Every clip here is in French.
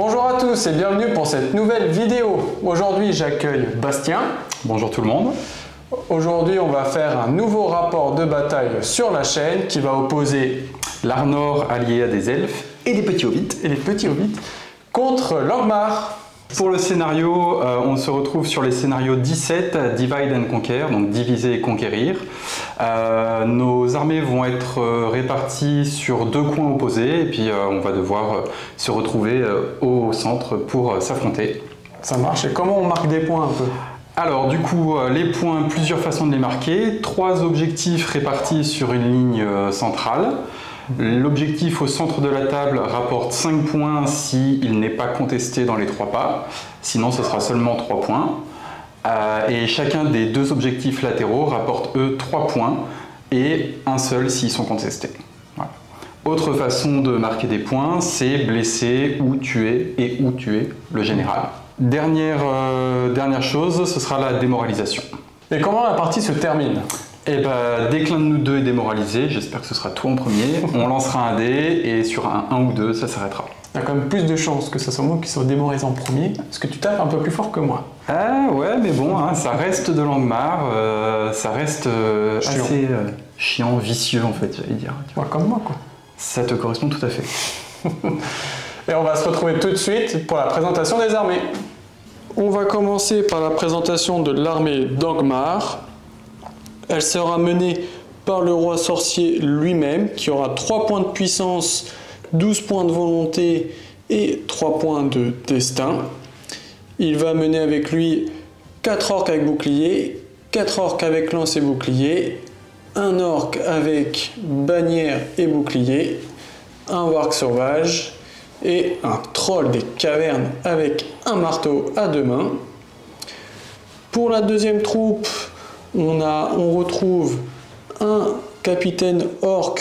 Bonjour à tous et bienvenue pour cette nouvelle vidéo. Aujourd'hui j'accueille Bastien. Bonjour tout le monde. Aujourd'hui on va faire un nouveau rapport de bataille sur la chaîne qui va opposer l'Arnor allié à des elfes et des petits hobbits. Contre l'Angmar. Pour le scénario, on se retrouve sur les scénarios 17, Divide and Conquer, donc diviser et conquérir. Nos armées vont être réparties sur deux coins opposés et puis on va devoir se retrouver au centre pour s'affronter. Ça marche. Et comment on marque des points un peu? Alors du coup, les points, plusieurs façons de les marquer. 3 objectifs répartis sur une ligne centrale. L'objectif au centre de la table rapporte 5 points s'il n'est pas contesté dans les 3 pas. Sinon, ce sera seulement 3 points. Et chacun des 2 objectifs latéraux rapporte, eux, 3 points et un seul s'ils sont contestés. Voilà. Autre façon de marquer des points, c'est blesser ou tuer le général. Dernière chose, ce sera la démoralisation. Et comment la partie se termine? Et dès que l'un de nous deux est démoralisé, j'espère que ce sera toi en premier, on lancera un dé et sur un 1 ou 2, ça s'arrêtera. Il y a quand même plus de chances que ce soit moi qui soit démoralisé en premier, parce que tu tapes un peu plus fort que moi. Ah ouais, mais bon, hein, ça reste de l'Angmar, ça reste assez chiant, vicieux en fait, j'allais dire. Ouais, comme moi quoi. Ça te correspond tout à fait. Et on va se retrouver tout de suite pour la présentation des armées. On va commencer par la présentation de l'armée d'Angmar. Elle sera menée par le roi sorcier lui-même, qui aura 3 points de puissance, 12 points de volonté et 3 points de destin. Il va mener avec lui 4 orques avec bouclier, 4 orques avec lance et bouclier, un orque avec bannière et bouclier, un warg sauvage et un troll des cavernes avec un marteau à 2 mains. Pour la deuxième troupe, on retrouve un capitaine orc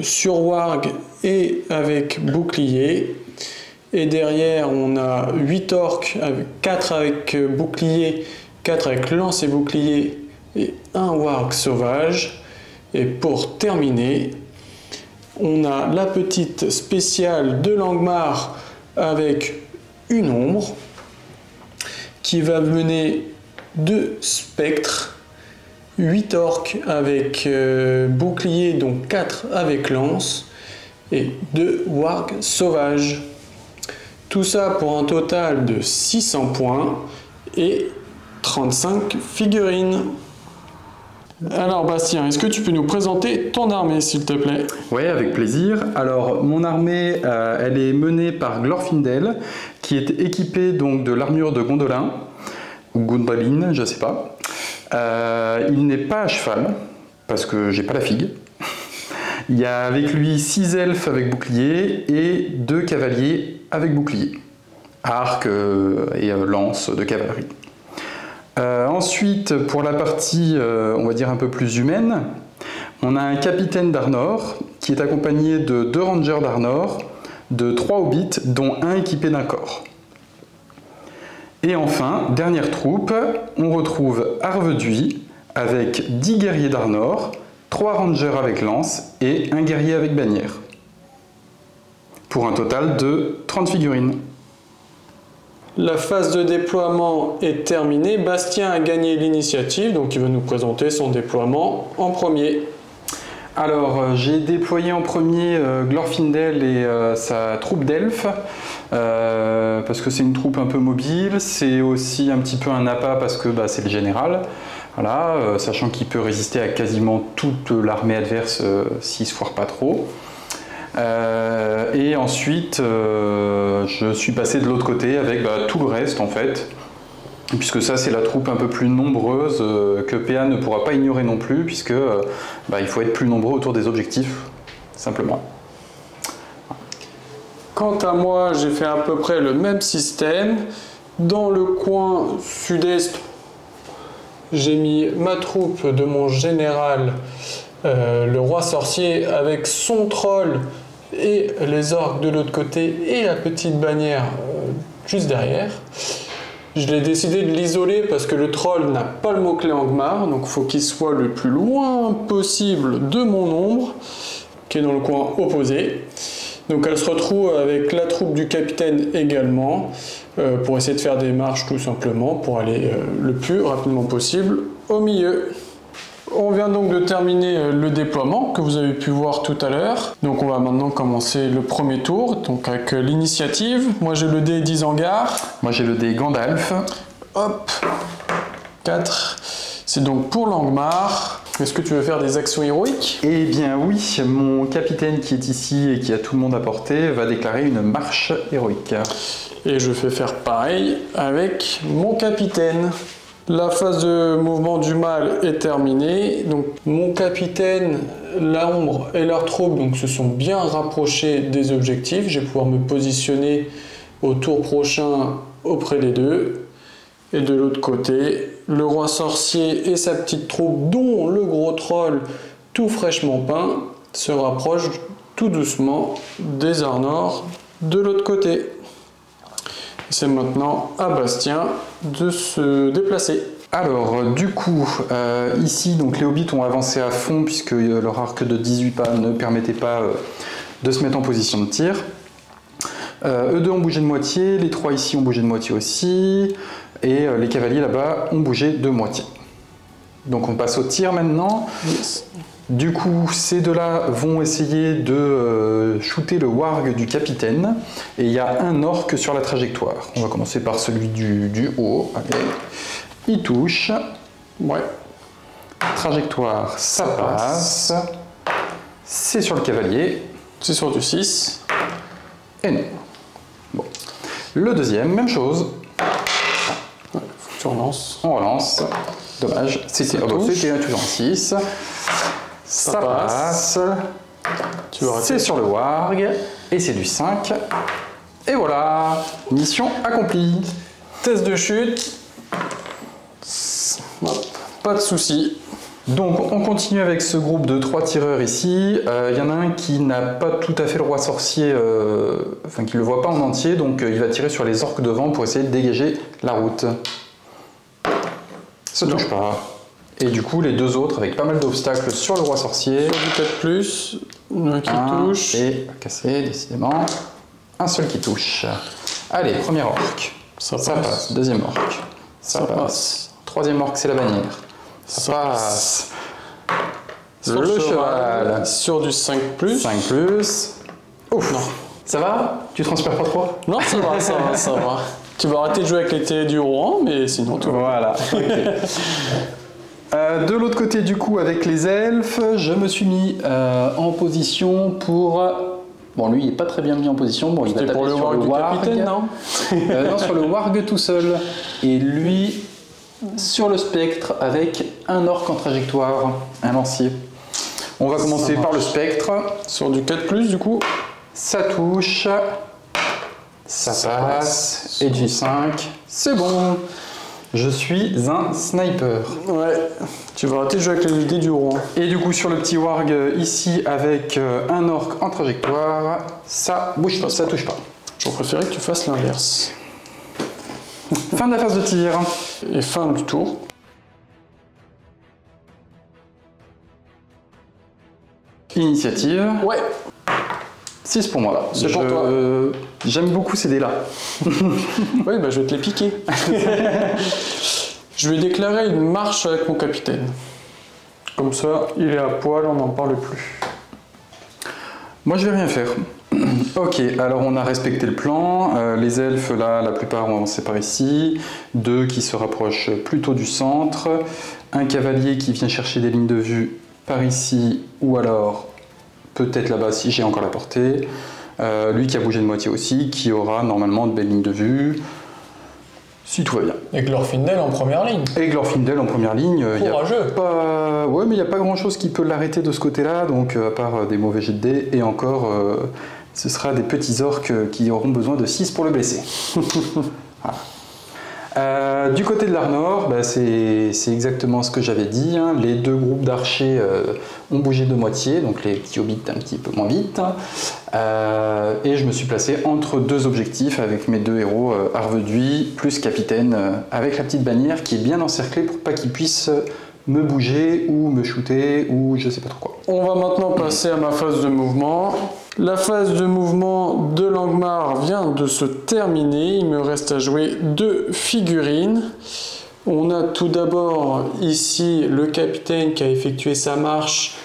sur warg et avec bouclier. Et derrière, on a 8 orcs, 4 avec bouclier, 4 avec lance et bouclier et un warg sauvage. Et pour terminer, on a la petite spéciale de l'Angmar avec une ombre qui va mener 2 spectres, 8 orques avec bouclier, donc 4 avec lance, et 2 wargs sauvages. Tout ça pour un total de 600 points et 35 figurines. Alors Bastien, est-ce que tu peux nous présenter ton armée s'il te plaît? Oui, avec plaisir. Alors mon armée, elle est menée par Glorfindel, qui est équipée donc de l'armure de Gondolin, ou Gondolin, je sais pas. Il n'est pas à cheval, parce que j'ai pas la figue. Il y a avec lui 6 elfes avec bouclier et 2 cavaliers avec bouclier, arc et lance de cavalerie. Ensuite, pour la partie, on va dire un peu plus humaine, on a un capitaine d'Arnor qui est accompagné de 2 rangers d'Arnor, de 3 hobbits, dont un équipé d'un corps. Et enfin, dernière troupe, on retrouve Arveduy avec 10 guerriers d'Arnor, 3 rangers avec lance et un guerrier avec bannière. Pour un total de 30 figurines. La phase de déploiement est terminée. Bastien a gagné l'initiative, donc il va nous présenter son déploiement en premier. Alors, j'ai déployé en premier Glorfindel et sa troupe d'elfes, parce que c'est une troupe un peu mobile, c'est aussi un petit peu un appât parce que c'est le général, voilà, sachant qu'il peut résister à quasiment toute l'armée adverse s'il se foire pas trop. Et ensuite, je suis passé de l'autre côté avec tout le reste en fait, puisque ça c'est la troupe un peu plus nombreuse que PA ne pourra pas ignorer non plus, puisque il faut être plus nombreux autour des objectifs, simplement. Quant à moi, j'ai fait à peu près le même système. Dans le coin sud-est, j'ai mis ma troupe de mon général, le roi sorcier, avec son troll et les orques de l'autre côté et la petite bannière juste derrière. Je l'ai décidé de l'isoler parce que le troll n'a pas le mot-clé Angmar, donc il faut qu'il soit le plus loin possible de mon ombre, qui est dans le coin opposé. Donc elle se retrouve avec la troupe du capitaine également, pour essayer de faire des marches tout simplement, pour aller le plus rapidement possible au milieu. On vient donc de terminer le déploiement que vous avez pu voir tout à l'heure. Donc on va maintenant commencer le premier tour, donc avec l'initiative. Moi j'ai le dé 10 hangars. Moi j'ai le dé Gandalf. Hop, 4. C'est donc pour Langmar. Est-ce que tu veux faire des actions héroïques? Eh bien oui, mon capitaine qui est ici et qui a tout le monde à portée va déclarer une marche héroïque. Et je vais faire pareil avec mon capitaine. La phase de mouvement du mâle est terminée. Donc mon capitaine, l'ombre et leur troupe donc, se sont bien rapprochés des objectifs. Je vais pouvoir me positionner au tour prochain auprès des deux. Et de l'autre côté, le roi sorcier et sa petite troupe, dont le gros troll tout fraîchement peint, se rapprochent tout doucement des Arnor de l'autre côté. C'est maintenant à Bastien de se déplacer. Alors du coup, ici donc les hobbits ont avancé à fond puisque leur arc de 18 pas ne permettait pas de se mettre en position de tir. Eux deux ont bougé de moitié, les trois ici ont bougé de moitié aussi, et les cavaliers là-bas ont bougé de moitié. Donc on passe au tir maintenant. Yes. Du coup, ces deux-là vont essayer de shooter le warg du capitaine. Et il y a un orc sur la trajectoire. On va commencer par celui du haut. Allez. Il touche. Ouais. Trajectoire, ça passe. C'est sur le cavalier. C'est sur du 6. Et non. Bon. Le deuxième, même chose. Ouais, tu relances. On relance. Dommage. C'était toujours un 6. Ça passe. C'est sur le warg. Et c'est du 5. Et voilà. Mission accomplie. Test de chute. Hop, pas de souci. Donc on continue avec ce groupe de 3 tireurs ici. Il y en a un qui n'a pas tout à fait le roi sorcier, enfin qui ne le voit pas en entier, donc il va tirer sur les orques devant pour essayer de dégager la route. Ça touche pas. Et du coup, les deux autres, avec pas mal d'obstacles sur le roi sorcier. Sur du 4+, un qui touche. Et cassé, décidément. Un seul qui touche. Allez, premier orc. Ça passe. Deuxième orc. Ça passe. Troisième orc, c'est la bannière. Ça passe. Sur le cheval. Sur du 5+. 5+. Ouf. Non. Ça va? Tu transpires pas trop? Non, ça va, ça va, ça va. Tu vas arrêter de jouer avec les télés du Rouen, mais sinon tout va. Voilà. Okay. De l'autre côté, du coup, avec les elfes, je me suis mis en position pour... Bon, lui, il n'est pas très bien mis en position. Bon, il va taper pour le sur le warg. Capitaine, non non, sur le warg tout seul. Et lui, sur le spectre, avec un orc en trajectoire, un lancier. On va commencer par le spectre. Sur du 4+, du coup. Ça touche. Ça passe. Et du 5. C'est bon. Je suis un sniper. Ouais, tu vas arrêter de jouer avec les dés du roi. Et du coup, sur le petit warg ici, avec un orc en trajectoire, ça bouge pas, ça touche pas. J'aurais préféré que tu fasses l'inverse. Fin de la phase de tir. Et fin du tour. Initiative. Ouais. 6 pour moi. C'est pour toi. J'aime beaucoup ces dés-là. Oui, bah je vais te les piquer. Je vais déclarer une marche avec mon capitaine. Comme ça, il est à poil, on n'en parle plus. Moi, je vais rien faire. Ok, alors on a respecté le plan. Les elfes, là, la plupart ont avancé par ici. 2 qui se rapprochent plutôt du centre. Un cavalier qui vient chercher des lignes de vue par ici, ou alors peut-être là-bas si j'ai encore la portée. Lui qui a bougé de moitié aussi, qui aura normalement de belles lignes de vue, si tout va bien. Et Glorfindel en première ligne. Et Glorfindel en première ligne. Courageux. Ouais, mais il n'y a pas grand-chose qui peut l'arrêter de ce côté-là, donc à part des mauvais jets de dés, et encore, ce sera des petits orques qui auront besoin de 6 pour le blesser. Voilà. Du côté de l'Arnor, bah, c'est exactement ce que j'avais dit, hein. Les deux groupes d'archers ont bougé de moitié, donc les petits hobbits un petit peu moins vite. Et je me suis placé entre deux objectifs avec mes deux héros, Arveduy plus Capitaine, avec la petite bannière qui est bien encerclée pour pas qu'ils puissent me bouger ou me shooter ou je sais pas trop quoi. On va maintenant passer à ma phase de mouvement. La phase de mouvement de Langemar vient de se terminer. Il me reste à jouer 2 figurines. On a tout d'abord ici le capitaine qui a effectué sa marche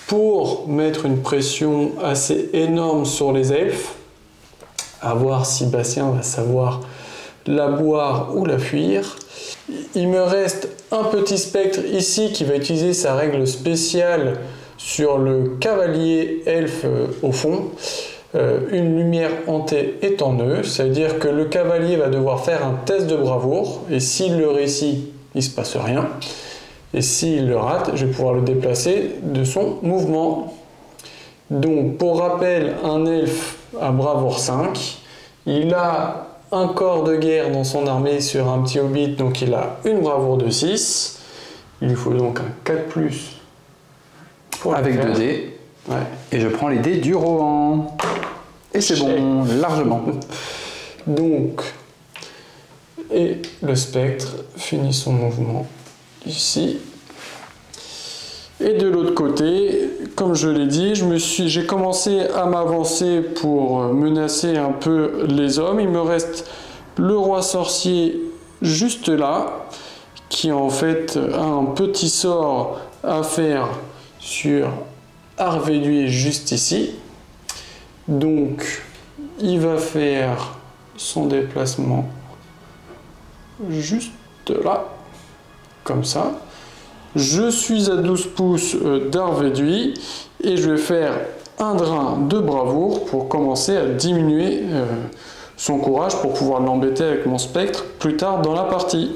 pour mettre une pression assez énorme sur les elfes. À voir si Bastien va savoir la boire ou la fuir. Il me reste un petit spectre ici qui va utiliser sa règle spéciale sur le cavalier elfe au fond. Une lumière hantée est en eux, ça veut dire que le cavalier va devoir faire un test de bravoure et s'il le réussit, il ne se passe rien. Et s'il le rate, je vais pouvoir le déplacer de son mouvement. Donc pour rappel, un elfe à bravoure 5, il a un corps de guerre dans son armée sur un petit hobbit, donc il a une bravoure de 6. Il lui faut donc un 4+. Avec 2 dés. Ouais. Et je prends les dés du Rohan. Et c'est bon, largement. Donc, et le spectre finit son mouvement ici. Et de l'autre côté, comme je l'ai dit, j'ai commencé à m'avancer pour menacer un peu les hommes. Il me reste le roi sorcier juste là, qui en fait a un petit sort à faire sur Arvéduy juste ici. Donc, il va faire son déplacement juste là, comme ça. Je suis à 12 pouces d'Arvéduy et je vais faire un drain de bravoure pour commencer à diminuer son courage pour pouvoir l'embêter avec mon spectre plus tard dans la partie.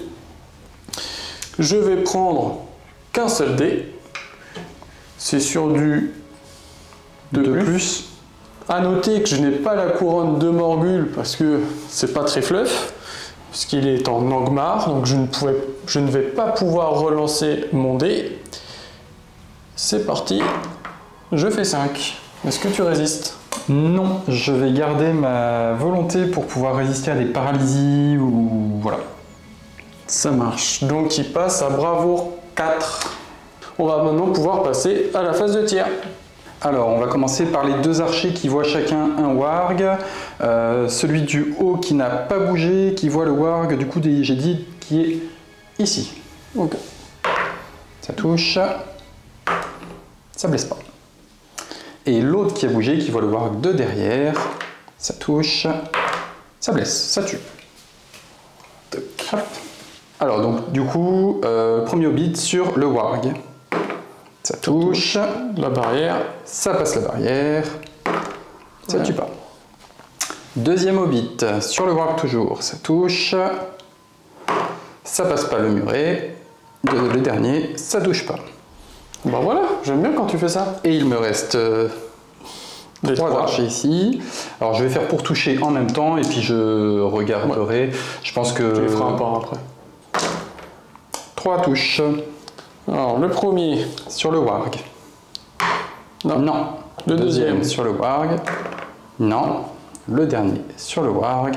Je vais prendre qu'un seul dé. C'est sur du 2+. À noter que je n'ai pas la couronne de Morgul parce que c'est pas très fluff, puisqu'il est en Angmar, donc je ne vais pas pouvoir relancer mon dé. C'est parti, je fais 5. Est-ce que tu résistes? Non, je vais garder ma volonté pour pouvoir résister à des paralysies ou voilà. Ça marche, donc il passe à bravoure 4. On va maintenant pouvoir passer à la phase de tir. Alors, on va commencer par les 2 archers qui voient chacun un warg. Celui du haut qui n'a pas bougé, qui voit le warg, du coup, j'ai dit, qui est ici. Ok. Ça touche. Ça blesse pas. Et l'autre qui a bougé, qui voit le warg de derrière, ça touche. Ça blesse, ça tue. Hop. Alors, donc, du coup, premier hobbit sur le warg. Ça touche la barrière, ça passe la barrière, ça tue pas. Deuxième hobbit, sur le warg toujours, ça touche, ça passe pas le muret. Le dernier, ça touche pas. Bah voilà, j'aime bien quand tu fais ça. Et il me reste 3 archers ici. Alors je vais faire pour toucher en même temps et puis je regarderai. Ouais. Je pense que... Tu les feras un par après. 3 touches. Alors, le premier sur le warg. Non. Non. Le deuxième sur le warg. Non. Le dernier sur le warg.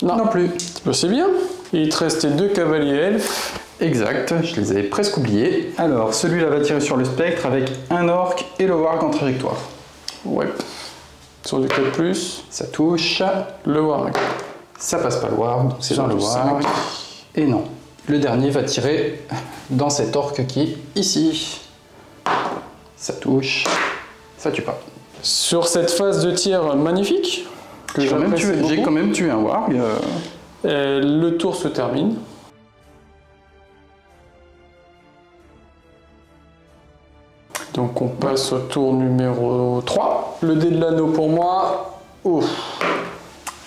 Non. Non plus. C'est bien. Il te restait 2 cavaliers elfes. Exact, je les avais presque oubliés. Alors, celui-là va tirer sur le spectre avec un orc et le warg en trajectoire. Ouais. Sur du 4+. Ça touche. Le warg. Ça passe pas le warg, donc c'est dans le warg. Et non. Le dernier va tirer dans cet orc qui est ici. Ça touche, ça tue pas. Sur cette phase de tir magnifique, j'ai quand même tué un warg. Le tour se termine. Donc on passe au tour numéro 3. Le dé de l'anneau pour moi. Ouf.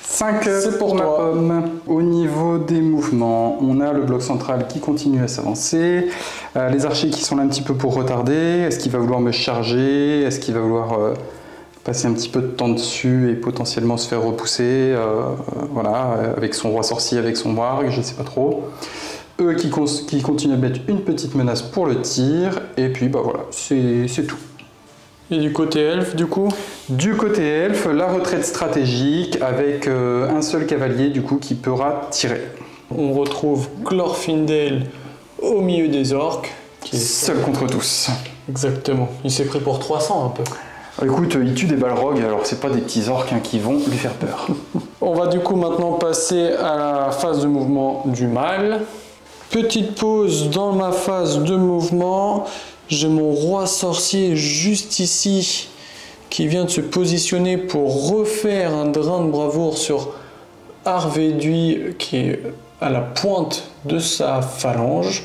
5 c'est pour ma pomme. Au niveau des mouvements, on a le bloc central qui continue à s'avancer. Les archers qui sont là un petit peu pour retarder. Est-ce qu'il va vouloir me charger? Est-ce qu'il va vouloir passer un petit peu de temps dessus et potentiellement se faire repousser voilà, avec son roi sorcier, avec son warg, je ne sais pas trop. Eux qui continuent à mettre une petite menace pour le tir. Et puis bah voilà, c'est tout. Et du côté elfe, du coup? Du côté elfe, la retraite stratégique avec un seul cavalier, du coup, qui pourra tirer. On retrouve Glorfindel au milieu des orques. Qui est seul contre tous. Exactement. Il s'est pris pour 300 un peu. Écoute, il tue des balrogs, alors c'est pas des petits orques hein, qui vont lui faire peur. On va du coup maintenant passer à la phase de mouvement du mâle. Petite pause dans ma phase de mouvement. J'ai mon roi sorcier juste ici qui vient de se positionner pour refaire un drain de bravoure sur Arvéduit qui est à la pointe de sa phalange.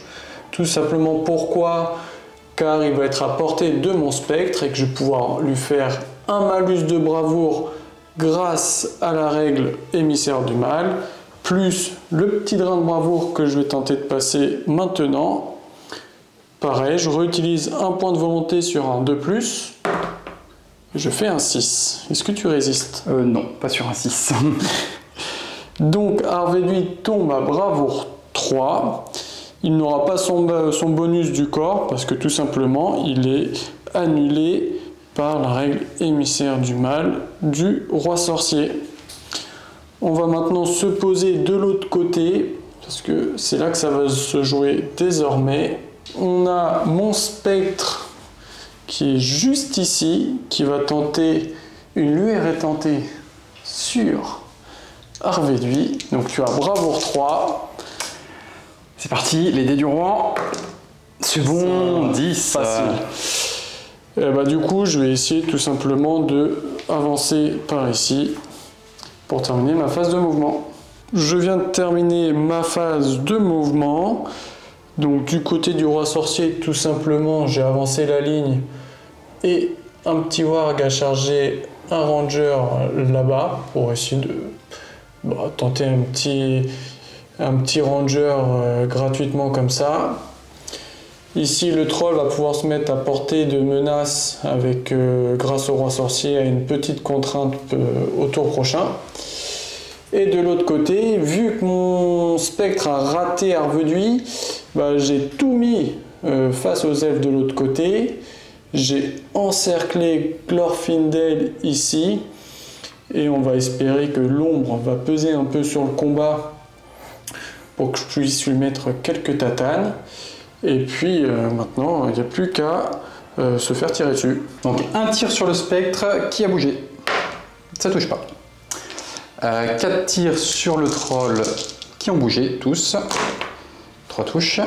Tout simplement pourquoi? Car il va être à portée de mon spectre et que je vais pouvoir lui faire un malus de bravoure grâce à la règle émissaire du mal, plus le petit drain de bravoure que je vais tenter de passer maintenant. Pareil, je réutilise un point de volonté sur un 2+, je fais un 6. Est-ce que tu résistes? Non, pas sur un 6. Donc Arvéduit tombe à bravoure 3. Il n'aura pas son bonus du corps parce que tout simplement il est annulé par la règle émissaire du mal du roi sorcier. On va maintenant se poser de l'autre côté parce que c'est là que ça va se jouer désormais. On a mon spectre qui est juste ici, qui va tenter, une lueur est tentée sur Arvéduit. Donc tu as bravoure 3. C'est parti, les dés du roi. C'est bon, 10. Facile. Et bah, du coup, je vais essayer tout simplement de avancer par ici pour terminer ma phase de mouvement. Je viens de terminer ma phase de mouvement. Donc du côté du roi sorcier, tout simplement, j'ai avancé la ligne et un petit warg a chargé un ranger là-bas pour essayer de tenter un petit ranger gratuitement comme ça. Ici, le troll va pouvoir se mettre à portée de menace avec, grâce au roi sorcier, à une petite contrainte au tour prochain. Et de l'autre côté, vu que mon spectre a raté Arvéduit, j'ai tout mis face aux elfes de l'autre côté. J'ai encerclé Glorfindel ici. Et on va espérer que l'ombre va peser un peu sur le combat pour que je puisse lui mettre quelques tatanes. Et puis maintenant, il n'y a plus qu'à se faire tirer dessus. Donc un tir sur le spectre qui a bougé. Ça touche pas. 4 tirs sur le troll qui ont bougé, tous. 3 touches.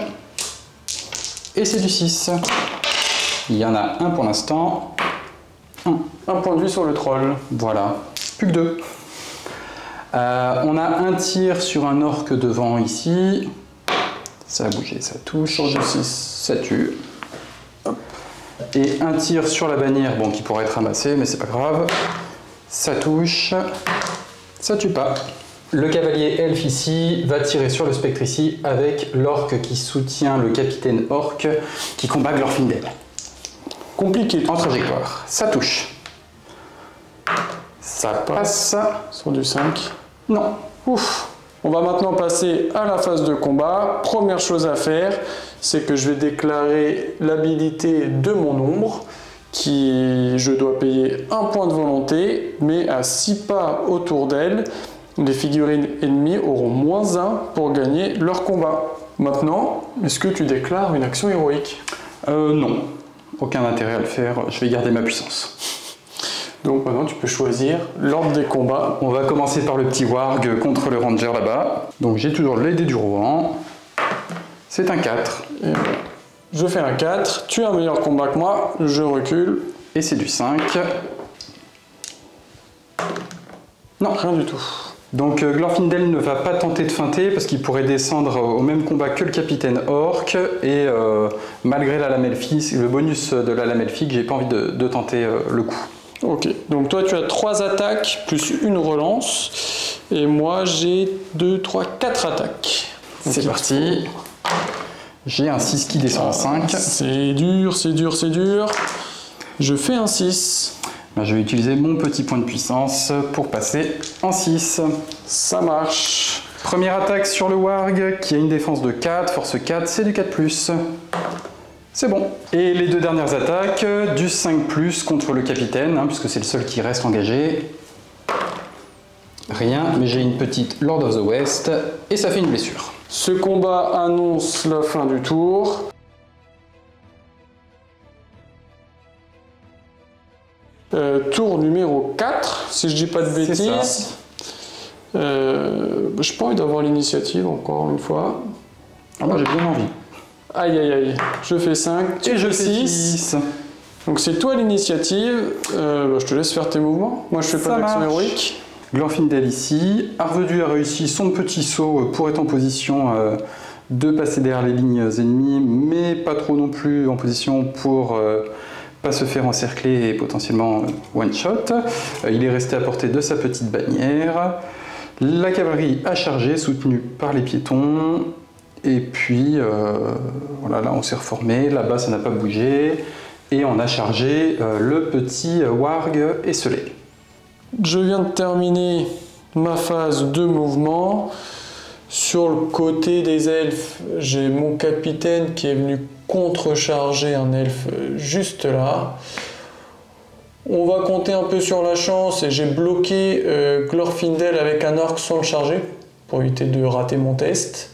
Et c'est du 6. Il y en a un pour l'instant. Un point de vue sur le troll. Voilà. Plus que 2. On a un tir sur un orc devant ici. Ça a bougé, ça touche. Sur du 6. Ça tue. Hop. Et un tir sur la bannière, bon, qui pourrait être ramassé, mais c'est pas grave. Ça touche. Ça tue pas. Le cavalier elfe ici va tirer sur le spectre ici avec l'orc qui soutient le capitaine orc qui combat Glorfindel. Compliqué. En trajectoire. Ça touche. Ça passe. Sur du 5. Non. Ouf. On va maintenant passer à la phase de combat. Première chose à faire, c'est que je vais déclarer l'habilité de mon ombre, qui je dois payer un point de volonté, mais à 6 pas autour d'elle, les figurines ennemies auront -1 pour gagner leur combat. Maintenant, est-ce que tu déclares une action héroïque? Non. Aucun intérêt à le faire. Je vais garder ma puissance. Donc maintenant tu peux choisir l'ordre des combats. On va commencer par le petit warg contre le ranger là-bas. Donc j'ai toujours les dés du Rohan. C'est un 4. Et je fais un 4, tu as un meilleur combat que moi, je recule. Et c'est du 5. Non, rien du tout. Donc Glorfindel ne va pas tenter de feinter parce qu'il pourrait descendre au même combat que le capitaine orc. Et malgré la lame elfique, le bonus de la lame elfique, j'ai pas envie de tenter le coup. Ok, donc toi tu as 3 attaques plus une relance, et moi j'ai 2, 3, 4 attaques. C'est parti. J'ai un 6 qui descend en 5. C'est dur, c'est dur, c'est dur. Je fais un 6. Je vais utiliser mon petit point de puissance pour passer en 6. Ça marche. Première attaque sur le warg qui a une défense de 4, force 4, c'est du 4+. C'est bon. Et les 2 dernières attaques, du 5+ contre le capitaine, puisque c'est le seul qui reste engagé. Rien, mais j'ai une petite Lord of the West, et ça fait une blessure. Ce combat annonce la fin du tour. Tour numéro 4, si je dis pas de bêtises. J'ai pas envie d'avoir l'initiative encore une fois. Ah, moi j'ai bien envie. Aïe aïe aïe, je fais 5 et je fais 6. 6. Donc c'est toi l'initiative, je te laisse faire tes mouvements. Moi je fais pas d'action héroïque. Glorfindel ici. Arvedu a réussi son petit saut pour être en position de passer derrière les lignes ennemies, mais pas trop non plus en position pour pas se faire encercler et potentiellement one shot. Il est resté à portée de sa petite bannière. La cavalerie a chargé, soutenue par les piétons. Et puis voilà, là on s'est reformé, là-bas ça n'a pas bougé. Et on a chargé le petit warg esselé. Je viens de terminer ma phase de mouvement. Sur le côté des elfes, j'ai mon capitaine qui est venu contrecharger un elfe juste là. On va compter un peu sur la chance et j'ai bloqué Glorfindel avec un orc sans le charger pour éviter de rater mon test.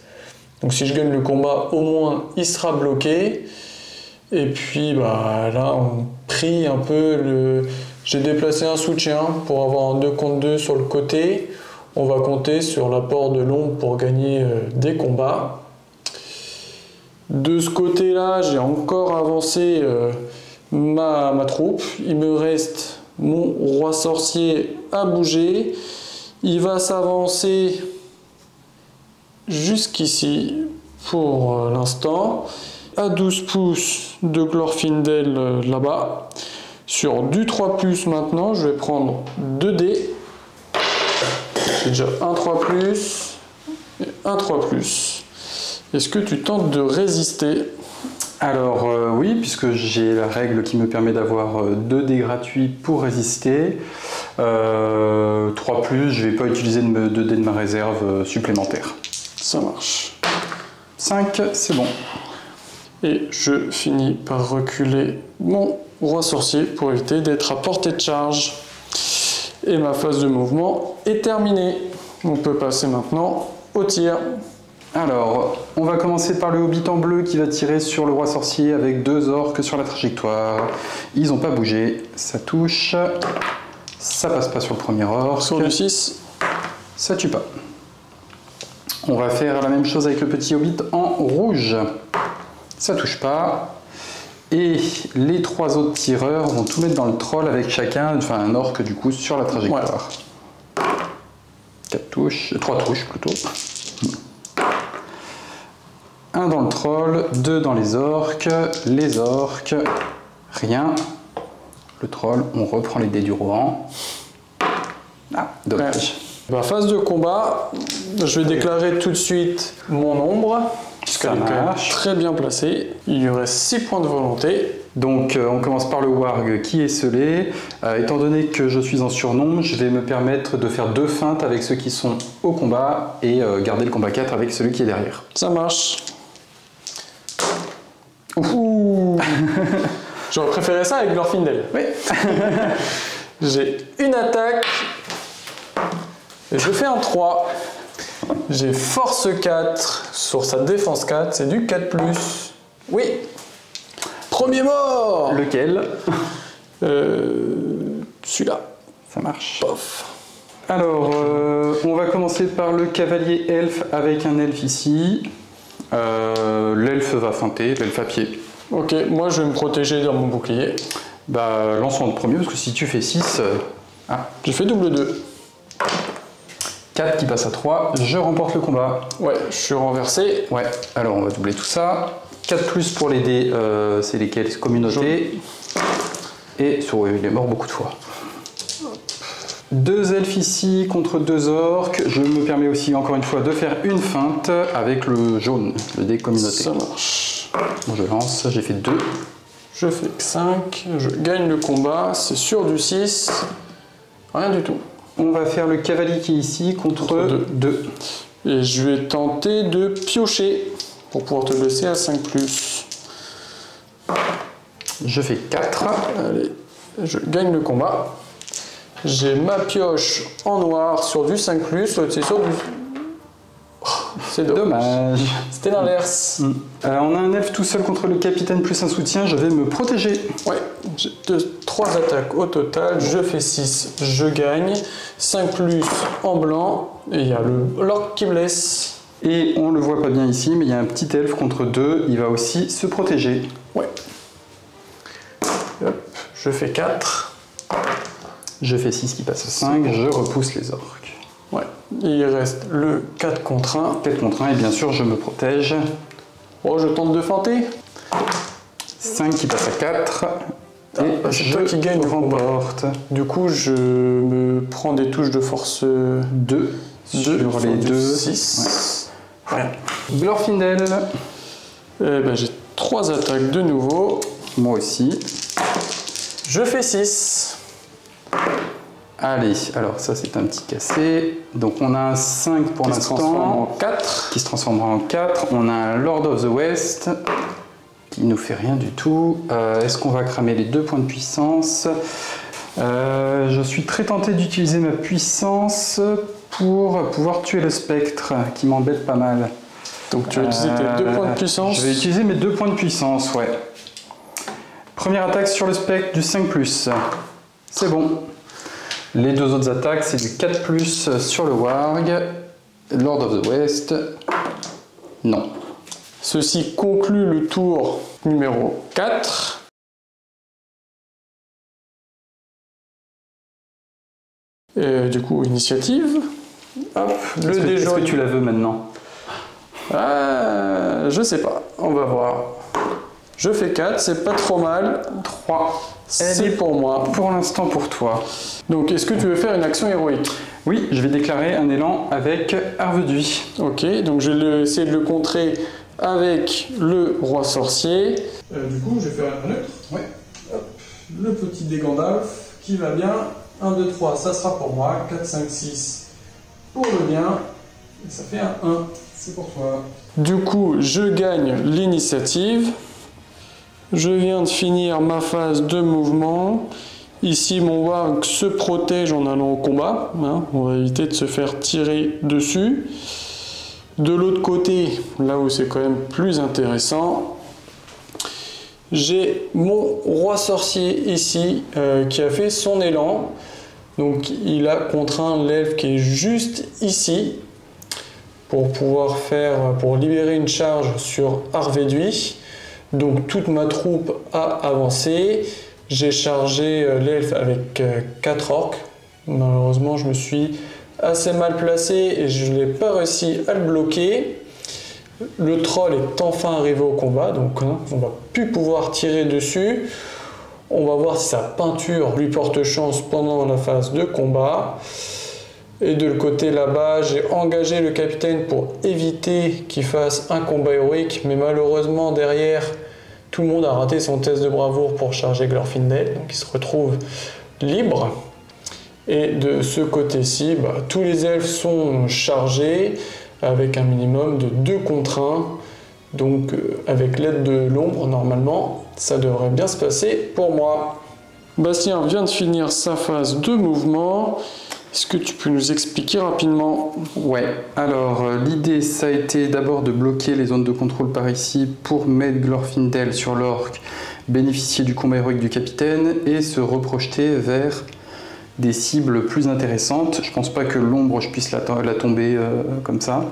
Donc si je gagne le combat, au moins il sera bloqué. Et puis là on prie un peu le... J'ai déplacé un soutien pour avoir un 2 contre 2 sur le côté. On va compter sur l'apport de l'ombre pour gagner des combats. De ce côté-là, j'ai encore avancé ma troupe. Il me reste mon roi sorcier à bouger. Il va s'avancer jusqu'ici pour l'instant. À 12 pouces de Glorfindel là-bas. Sur du 3+, maintenant, je vais prendre 2 dés. J'ai déjà un 3+, et un 3+. Est-ce que tu tentes de résister? Alors oui, puisque j'ai la règle qui me permet d'avoir 2 dés gratuits pour résister. 3+, je ne vais pas utiliser 2 dés de ma réserve supplémentaire. Ça marche. 5, c'est bon. Et je finis par reculer mon roi sorcier pour éviter d'être à portée de charge. Et ma phase de mouvement est terminée. On peut passer maintenant au tir. Alors, on va commencer par le hobbit en bleu qui va tirer sur le roi sorcier avec 2 orques sur la trajectoire. Ils n'ont pas bougé, ça touche. Ça passe pas sur le premier orque. Sur du 6. Ça tue pas. On va faire la même chose avec le petit hobbit en rouge. Ça touche pas. Et les 3 autres tireurs vont tout mettre dans le troll avec chacun, enfin un orque du coup, sur la trajectoire. Ouais. 4 touches, 3 touches plutôt. 1 dans le troll, 2 dans les orques, rien. Le troll, on reprend les dés du Rohan. Ah, dommage. Ouais. Phase de combat, je vais déclarer tout de suite mon ombre. Ça marche. Très bien placé. Il lui reste 6 points de volonté. Donc on commence par le warg qui est scellé. Étant donné que je suis en surnombre, je vais me permettre de faire 2 feintes avec ceux qui sont au combat et garder le combat 4 avec celui qui est derrière. Ça marche. Ouh. J'aurais préféré ça avec Glorfindel. Oui. J'ai une attaque. Et je fais un 3. J'ai force 4 sur sa défense 4. C'est du 4+. Oui. Premier mort. Lequel? Celui-là. Ça marche. Pof. Alors, on va commencer par le cavalier elfe avec un elfe ici. L'elfe va feinter, l'elfe à pied. Ok, moi je vais me protéger dans mon bouclier. Bah, lançons le premier, parce que si tu fais 6... Ah, j'ai fait double 2. 4 qui passe à 3, je remporte le combat. Ouais, je suis renversé. Ouais, alors on va doubler tout ça. 4+ pour les dés, c'est lesquels? Communauté. Et sur il est mort beaucoup de fois. 2 elfes ici contre 2 orques. Je me permets aussi encore une fois de faire une feinte avec le jaune, le dé communauté. Ça marche. Bon, je lance, j'ai fait 2. Je fais 5, je gagne le combat, c'est sur du 6. Rien du tout. On va faire le cavalier qui est ici contre 2. Et je vais tenter de piocher pour pouvoir te laisser à 5+. Je fais 4. Allez, je gagne le combat. J'ai ma pioche en noir sur du 5+, l'autre c'est sur du... Oh, c'est dommage. C'était l'inverse. On a un elfe tout seul contre le capitaine plus un soutien, je vais me protéger. Ouais, j'ai 3 attaques au total, je fais 6, je gagne. 5 plus en blanc, et il y a l'orque qui blesse. Et on le voit pas bien ici, mais il y a un petit elfe contre 2, il va aussi se protéger. Ouais. Hop, je fais 4. Je fais 6 qui passe à 5, je repousse les orques. Ouais, il reste le 4 contre 1. 4 contre 1, et bien sûr je me protège. Oh, je tente de feinter. 5 qui passe à 4. Et c'est toi qui gagne le remporte. Du coup, je me prends des touches de force 2 sur les 2. 6. Ouais. Glorfindel. J'ai 3 attaques de nouveau. Moi aussi. Je fais 6. Allez, alors ça c'est un petit cassé. Donc on a un 5 pour l'instant. Qui se transforme en 4. Qui se transformera en 4. On a un Lord of the West qui nous fait rien du tout. Est-ce qu'on va cramer les 2 points de puissance? Je suis très tenté d'utiliser ma puissance pour pouvoir tuer le spectre qui m'embête pas mal. Donc tu vas utiliser tes 2 points de puissance? Je vais utiliser mes 2 points de puissance, ouais. Première attaque sur le spectre du 5+. C'est bon. Les 2 autres attaques, c'est du 4+ sur le warg. Lord of the West. Non. Ceci conclut le tour numéro 4. Et du coup, initiative. Hop, le dé jaune. Est-ce que tu la veux maintenant? Je sais pas, on va voir. Je fais 4, c'est pas trop mal. 3. C'est pour moi. Pour l'instant pour toi. Donc, est-ce que tu veux faire une action héroïque? Oui, je vais déclarer un élan avec Harveduy. Ok, donc je vais essayer de le contrer avec le roi sorcier. Du coup, je vais faire un neutre. Ouais. Hop, le petit dé Gandalf qui va bien. 1, 2, 3, ça sera pour moi. 4, 5, 6 pour le bien. Et ça fait un 1. C'est pour toi. Du coup, je gagne l'initiative. Je viens de finir ma phase de mouvement. Ici, mon warg se protège en allant au combat. Hein, on va éviter de se faire tirer dessus. De l'autre côté, là où c'est quand même plus intéressant, j'ai mon roi sorcier ici qui a fait son élan. Donc, il a contraint l'elfe qui est juste ici pour pouvoir pour libérer une charge sur Harveduy. Donc toute ma troupe a avancé, j'ai chargé l'elfe avec 4 orques. Malheureusement je me suis assez mal placé et je n'ai pas réussi à le bloquer. Le troll est enfin arrivé au combat, donc on va plus pouvoir tirer dessus. On va voir si sa peinture lui porte chance pendant la phase de combat. Et de le côté là-bas, j'ai engagé le capitaine pour éviter qu'il fasse un combat héroïque, mais malheureusement derrière, tout le monde a raté son test de bravoure pour charger Glorfindel, donc il se retrouve libre. Et de ce côté-ci, tous les elfes sont chargés avec un minimum de 2 contre 1. Donc avec l'aide de l'ombre, normalement, ça devrait bien se passer pour moi. Bastien vient de finir sa phase de mouvement. Est-ce que tu peux nous expliquer rapidement? Ouais, alors l'idée ça a été d'abord de bloquer les zones de contrôle par ici pour mettre Glorfindel sur l'orque, bénéficier du combat héroïque du capitaine et se reprojeter vers des cibles plus intéressantes. Je pense pas que l'ombre je puisse la tomber comme ça.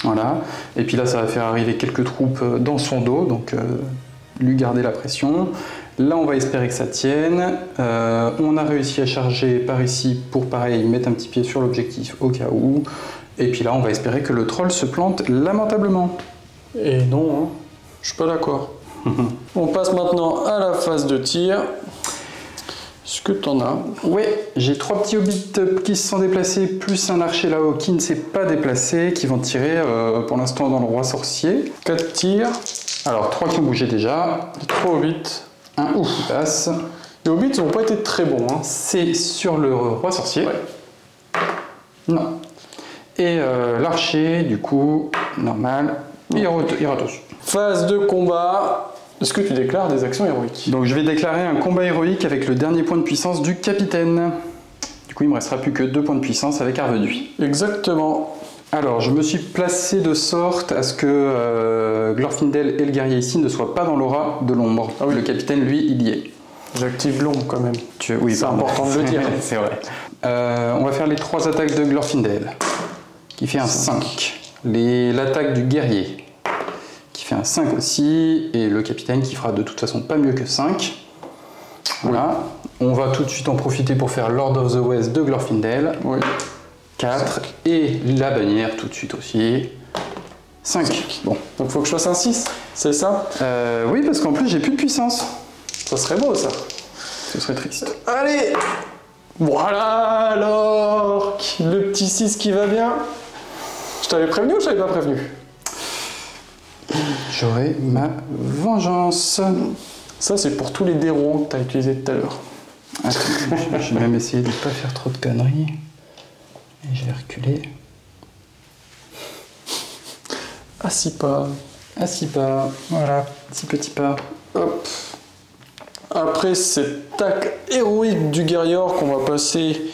Voilà, et puis là ça va faire arriver quelques troupes dans son dos, donc lui garder la pression. Là, on va espérer que ça tienne. On a réussi à charger par ici pour, pareil, mettre un petit pied sur l'objectif au cas où. Et puis là, on va espérer que le troll se plante lamentablement. Et non, hein. Je suis pas d'accord. On passe maintenant à la phase de tir. Est-ce que tu en as? Oui, j'ai 3 petits hobbits qui se sont déplacés, plus un archer là-haut qui ne s'est pas déplacé, qui vont tirer pour l'instant dans le roi sorcier. 4 tirs. Alors, 3 qui ont bougé déjà. 3 hobbits. Un qui passe. Les hobbits n'ont pas été très bons. Hein. C'est sur le roi sorcier. Ouais. Non. Et l'archer, du coup, normal. Il rate aussi. Phase de combat. Est-ce que tu déclares des actions héroïques? Donc je vais déclarer un combat héroïque avec le dernier point de puissance du capitaine. Du coup, il me restera plus que 2 points de puissance avec Harveduy. Exactement. Alors, je me suis placé de sorte à ce que Glorfindel et le guerrier ici ne soient pas dans l'aura de l'ombre. Ah oui. Le capitaine, lui, il y est. J'active l'ombre quand même. Oui, c'est important de le dire. C'est vrai. On va faire les 3 attaques de Glorfindel, qui fait un 5. L'attaque du guerrier, qui fait un 5 aussi. Et le capitaine, qui fera de toute façon pas mieux que 5. Voilà. On va tout de suite en profiter pour faire Lord of the West de Glorfindel. Oui. 4. Et la bannière tout de suite aussi. 5. Bon. Donc faut que je fasse un 6, c'est ça? Oui, parce qu'en plus j'ai plus de puissance. Ça serait beau ça. Ce serait triste. Allez! Voilà alors! Le petit 6 qui va bien. Je t'avais prévenu ou je t'avais pas prévenu? J'aurai ma vengeance. Ça c'est pour tous les dérouants que tu as utilisés tout à l'heure. Attends, j'ai même essayé de ne pas faire trop de conneries. Et je vais reculer. À 6 pas. À 6 pas, voilà, 6 petits pas. Hop. Après cette attaque héroïque du guerrier, qu'on va passer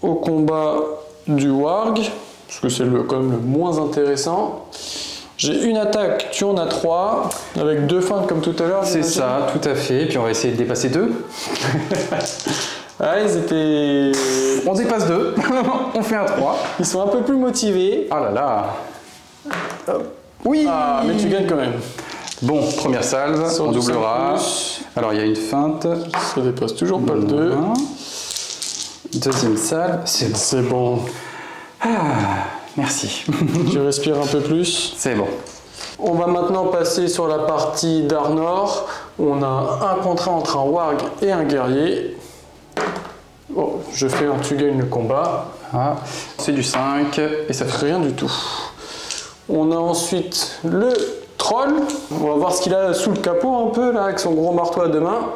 au combat du warg, parce que c'est quand même le moins intéressant. J'ai une attaque, tu en as 3, avec 2 feintes comme tout à l'heure. C'est ça, tout à fait. Puis on va essayer de dépasser 2. Ah, ils étaient... On dépasse 2, on fait un 3. Ils sont un peu plus motivés. Ah là là. Oui. Ah, mais tu gagnes quand même. Bon, première salve, Sur on du doublera. 5+. Alors il y a une feinte. Ça dépasse toujours pas le 2. Deuxième salve, c'est bon. C'est bon. Ah, merci. Tu respires un peu plus. C'est bon. On va maintenant passer sur la partie d'Arnor. On a un contrat entre un warg et un guerrier. Bon, je fais un tu gagnes le combat. Ah, c'est du 5 et ça fait Rien du tout. On a ensuite le troll. On va voir ce qu'il a sous le capot un peu là avec son gros marteau à 2 mains.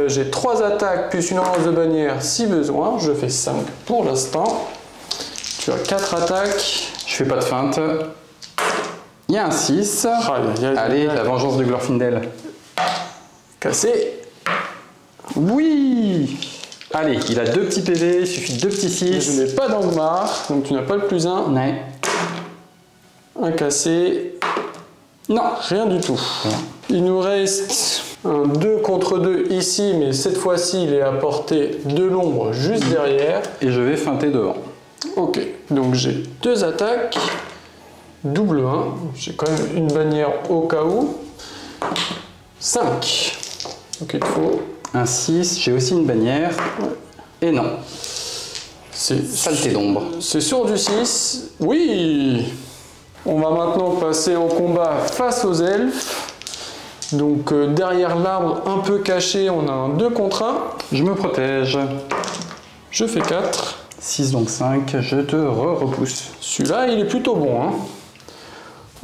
J'ai 3 attaques plus une relance de bannière si besoin. Je fais 5 pour l'instant. Tu as 4 attaques. Je fais pas de feinte. Il y a un 6. Allez, la vengeance de Glorfindel. Cassé. Oui. Allez, il a 2 petits PV, il suffit de 2 petits 6. Je n'ai pas d'Angmar, donc tu n'as pas le plus 1. Ouais. Un cassé. Non, rien du tout. Ouais. Il nous reste un 2 contre 2 ici, mais cette fois-ci, il est à portée de l'ombre juste derrière. Et je vais feinter devant. Ok, donc j'ai 2 attaques. Double 1. J'ai quand même une bannière au cas où. 5. Donc il faut... Un 6, j'ai aussi une bannière. Ouais. Et non. C'est saleté d'ombre. C'est sur du 6. Oui. On va maintenant passer au combat face aux elfes. Donc derrière l'arbre un peu caché, on a un 2 contre 1. Je me protège. Je fais 4. 6 donc 5, je te repousse. Celui-là, il est plutôt bon. Hein.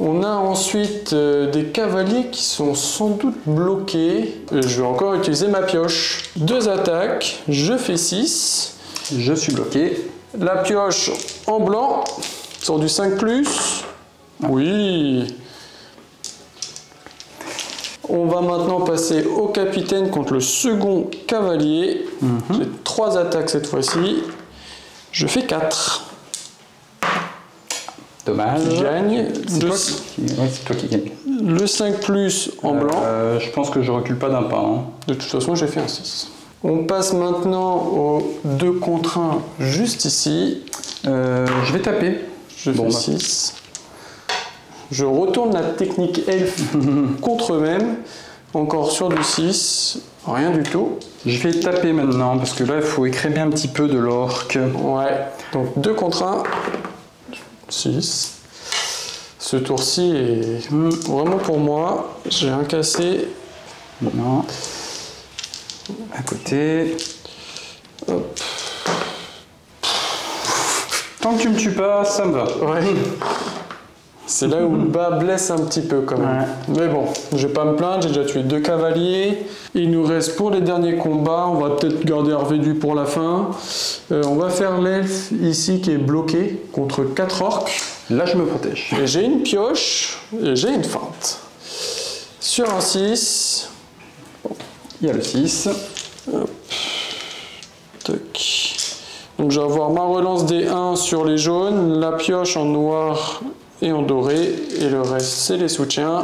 On a ensuite des cavaliers qui sont sans doute bloqués. Je vais encore utiliser ma pioche. 2 attaques, je fais 6. Je suis bloqué. La pioche en blanc, sur du 5+. Oui. On va maintenant passer au capitaine contre le second cavalier. J'ai 3 attaques cette fois-ci. Je fais 4. Dommage. Je gagne. C'est toi qui gagne. Le 5+ en blanc. Je pense que je recule pas d'un pas. Hein. De toute façon, j'ai fait un 6. On passe maintenant au 2 contre 1 juste ici. Je vais taper. Je fais 6. Je retourne la technique elfe contre eux-mêmes. Encore sur du 6. Rien du tout. Je vais taper maintenant parce que là, il faut écrémer un petit peu de l'orque. Ouais. Donc 2 contre 1. 6. Ce tour-ci est vraiment pour moi. J'ai un cassé. Non. À côté. Hop. Tant que tu me tues pas, ça me va. Ouais. C'est là où le bas blesse un petit peu quand même. Ouais. Mais bon, je vais pas me plaindre, j'ai déjà tué 2 cavaliers. Il nous reste pour les derniers combats, on va peut-être garder Arvédu pour la fin. On va faire l'elfe ici qui est bloqué contre 4 orques. Là, je me protège. Et j'ai une pioche et j'ai une feinte. Sur un 6. Il y a le 6. Hop. Tac. Donc je vais avoir ma relance des 1 sur les jaunes, la pioche en noir et en doré, et le reste c'est les soutiens.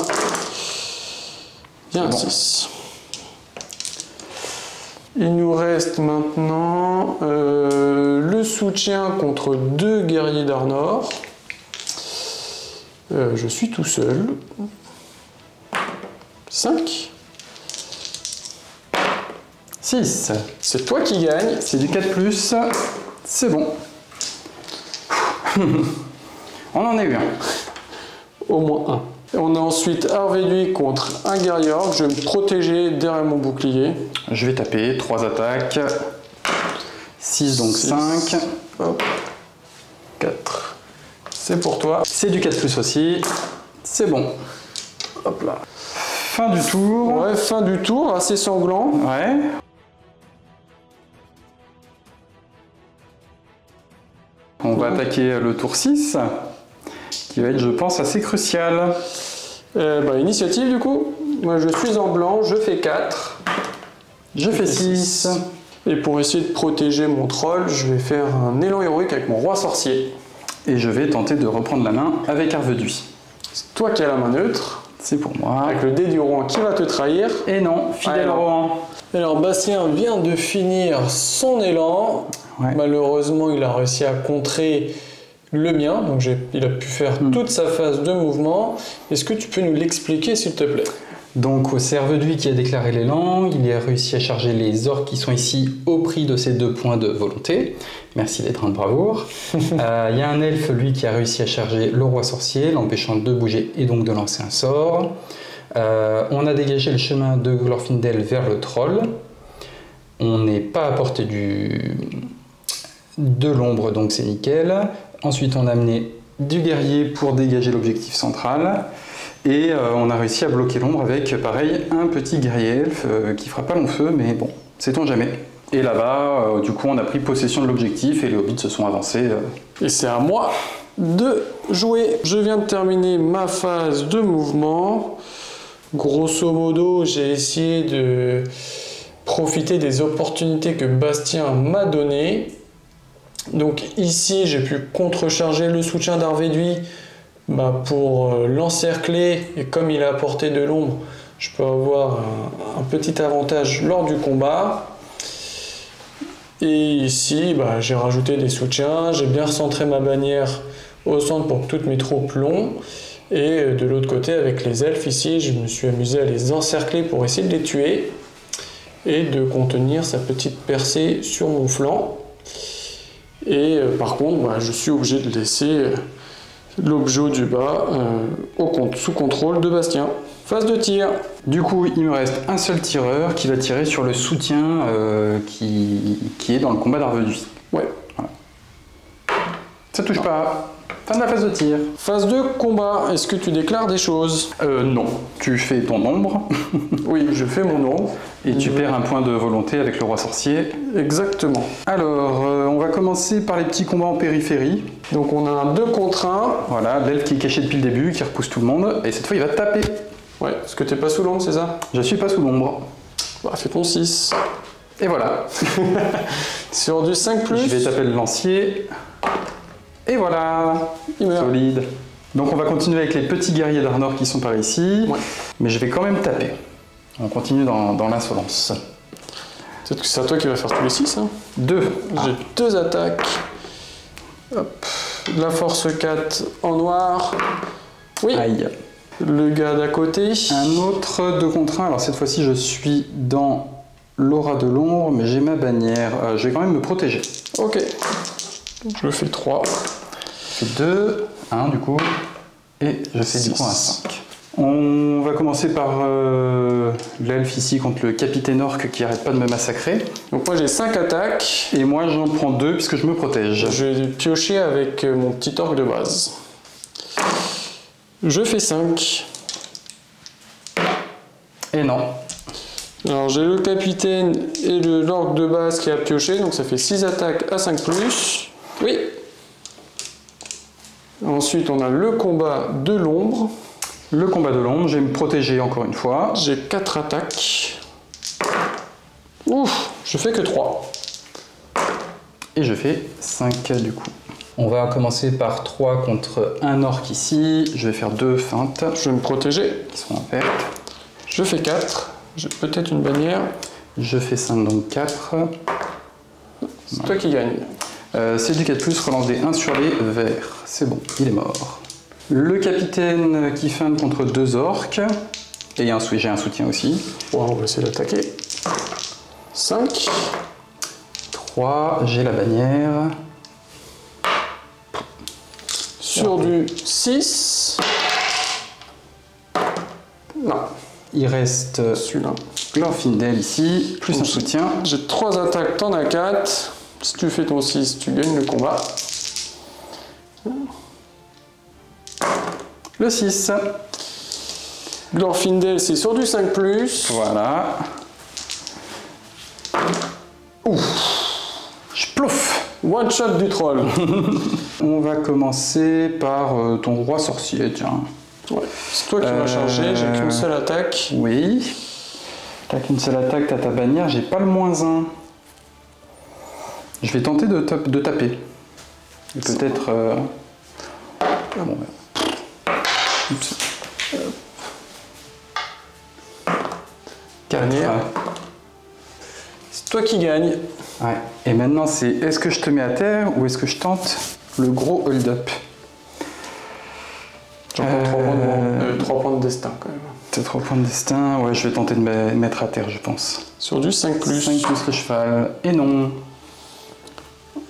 Il y a un 6. Il nous reste maintenant le soutien contre 2 guerriers d'Arnor. Je suis tout seul. 5. 6. C'est toi qui gagne. C'est du 4+. C'est bon. On en a eu un. Au moins un. On a ensuite Arvéduit contre un guerrier orc. Je vais me protéger derrière mon bouclier. Je vais taper 3 attaques. 6 donc 5. Hop. 4. C'est pour toi. C'est du 4+ aussi. C'est bon. Hop là. Fin du tour. Ouais, fin du tour, assez sanglant. Ouais. On va attaquer le tour 6, qui va être, je pense, assez crucial. Initiative du coup. Moi je suis en blanc, je fais 4. Je fais 6. Et pour essayer de protéger mon troll, je vais faire un élan héroïque avec mon roi sorcier. Et je vais tenter de reprendre la main avec Arvéduit. C'est toi qui as la main neutre. C'est pour moi. Avec le dé du Rohan qui va te trahir. Et non, fidèle Rohan. Alors Bastien vient de finir son élan. Ouais. Malheureusement, il a réussi à contrer le mien. Donc il a pu faire toute sa phase de mouvement. Est-ce que tu peux nous l'expliquer s'il te plaît? Donc c'est Arvéduit qui a déclaré l'élan, il a réussi à charger les orques qui sont ici au prix de ses 2 points de volonté. Merci d'être un bravoure. Il y a un elfe, lui, qui a réussi à charger le roi sorcier, l'empêchant de bouger et donc de lancer un sort. On a dégagé le chemin de Glorfindel vers le troll. On n'est pas à portée de l'ombre, donc c'est nickel. Ensuite, on a amené du guerrier pour dégager l'objectif central. Et on a réussi à bloquer l'ombre avec, pareil, un petit guerrier elfe qui fera pas long feu, mais bon, sait-on jamais. Et là-bas, du coup, on a pris possession de l'objectif et les hobbits se sont avancés. Et c'est à moi de jouer. Je viens de terminer ma phase de mouvement. Grosso modo, j'ai essayé de profiter des opportunités que Bastien m'a données. Donc ici, j'ai pu contrecharger le soutien d'Arvéduit pour l'encercler, et comme il a apporté de l'ombre, je peux avoir un petit avantage lors du combat. Et ici, j'ai rajouté des soutiens, j'ai bien recentré ma bannière au centre pour que toutes mes troupes l'ont. Et de l'autre côté, avec les elfes ici, je me suis amusé à les encercler pour essayer de les tuer et de contenir sa petite percée sur mon flanc. Et par contre, je suis obligé de laisser l'objet du bas sous contrôle de Bastien. Phase de tir. Du coup, il me reste un seul tireur qui va tirer sur le soutien qui est dans le combat d'Arvéduit. Ouais. Voilà. Ça touche pas. Fin de la phase de tir. Phase de combat. Est-ce que tu déclares des choses? Non. Tu fais ton ombre. Oui, je fais mon ombre. Et tu perds un point de volonté avec le roi sorcier. Exactement. Alors, on va commencer par les petits combats en périphérie. Donc on a un 2 contre 1. Voilà, l'elfe qui est caché depuis le début, qui repousse tout le monde. Et cette fois, il va taper. Ouais, parce que t'es pas sous l'ombre, c'est ça? Je suis pas sous l'ombre. Fais ton 6. Et voilà. Sur du 5+. Je vais taper le lancier. Et voilà. Il meurt. Solide. Donc on va continuer avec les petits guerriers d'Arnor qui sont par ici. Ouais. Mais je vais quand même taper. On continue dans l'insolence. Peut-être que c'est à toi qui va faire tous les 6. Hein. 2. J'ai 2 attaques. Hop. La force 4 en noir. Oui. Aïe. Le gars d'à côté. Un autre 2 contre 1. Alors cette fois-ci, je suis dans l'aura de l'ombre, mais j'ai ma bannière. Je vais quand même me protéger. Ok. Je fais 3. Je fais 2. 1 du coup. Et je fais du coup un 5. On va commencer par l'elfe ici contre le capitaine orc qui arrête pas de me massacrer. Donc moi j'ai 5 attaques. Et moi j'en prends 2 puisque je me protège. Je vais piocher avec mon petit orc de base. Je fais 5. Et non. Alors j'ai le capitaine et l'orc de base qui a pioché, donc ça fait 6 attaques à 5+. Oui. Ensuite on a le combat de l'ombre. Le combat de l'ombre, je vais me protéger encore une fois. J'ai 4 attaques. Ouf, je fais que 3. Et je fais 5 du coup. On va commencer par 3 contre un orc ici. Je vais faire 2 feintes. Je vais me protéger. Qui sont en perte. Je fais 4. J'ai peut-être une bannière. Je fais 5, donc 4. C'est toi qui gagne. C'est du 4+, relance des 1 sur les verts. C'est bon, il est mort. Le capitaine qui feinte contre 2 orques. Et j'ai un soutien aussi. Bon, on va essayer d'attaquer. 5. 3, j'ai la bannière. Sur du 6. Non. Il reste celui-là. Glorfindel ici, plus un soutien. J'ai 3 attaques, t'en as 4. Si tu fais ton 6, tu gagnes le combat. Le 6. Glorfindel, c'est sur du 5+. Voilà. Ouf. Je plouf. One shot du troll. On va commencer par ton roi sorcier, tiens. Ouais. C'est toi qui m'as chargé, j'ai qu'une seule attaque. Oui. T'as qu'une seule attaque, t'as ta bannière, j'ai pas le -1. Je vais tenter de taper. Peut-être... Bon, oups. 4. C'est toi qui gagne. Ouais. Et maintenant, c'est est-ce que je te mets à terre ou est-ce que je tente le gros hold-up? J'en prends 3 points de destin quand même. T'as 3 points de destin, ouais, je vais tenter de me mettre à terre, je pense. Sur du 5+. 5+ le cheval, et non.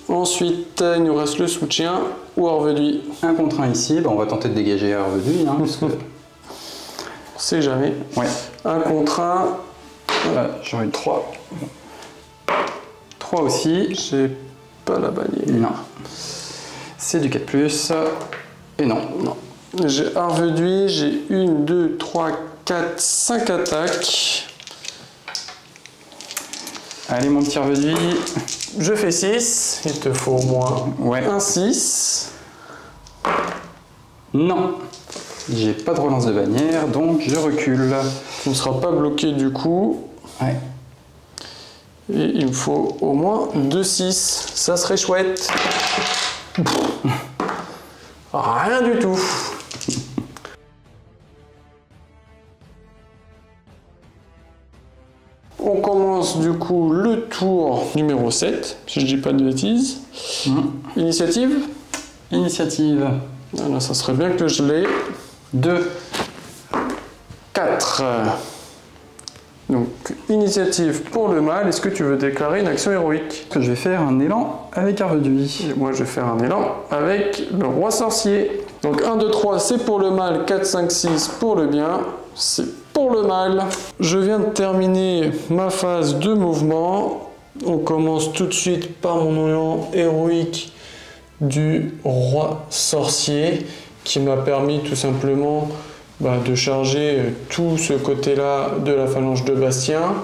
Ensuite, il nous reste le soutien ou Arveduy. 1 contre 1 ici, bah on va tenter de dégager Arveduy, hein, parce que... On sait jamais. Ouais. 1 contre 1. Voilà, j'aurais eu 3. 3 aussi. J'ai pas la bannière. Non. C'est du 4+, et non. Non. J'ai Arveduy, j'ai 1, 2, 3, 4, 5 attaques. Allez mon petit Arveduy. Je fais 6, il te faut au moins un 6. Non. J'ai pas de relance de bannière, donc je recule. Tu ne seras pas bloqué du coup. Ouais. Et il me faut au moins 2 6. Ça serait chouette. Rien du tout. On commence du coup le tour numéro 7, si je dis pas de bêtises. Initiative. Initiative. Alors, ça serait bien que je l'ai. 2. 4. Donc, initiative pour le mal. Est-ce que tu veux déclarer une action héroïque? Je vais faire un élan avec Arveduy. Et moi, je vais faire un élan avec le roi sorcier. Donc, 1, 2, 3, c'est pour le mal. 4, 5, 6 pour le bien. C'est pour le mal. Je viens de terminer ma phase de mouvement. On commence tout de suite par mon élan héroïque du roi sorcier qui m'a permis tout simplement de charger tout ce côté-là de la phalange de Bastien.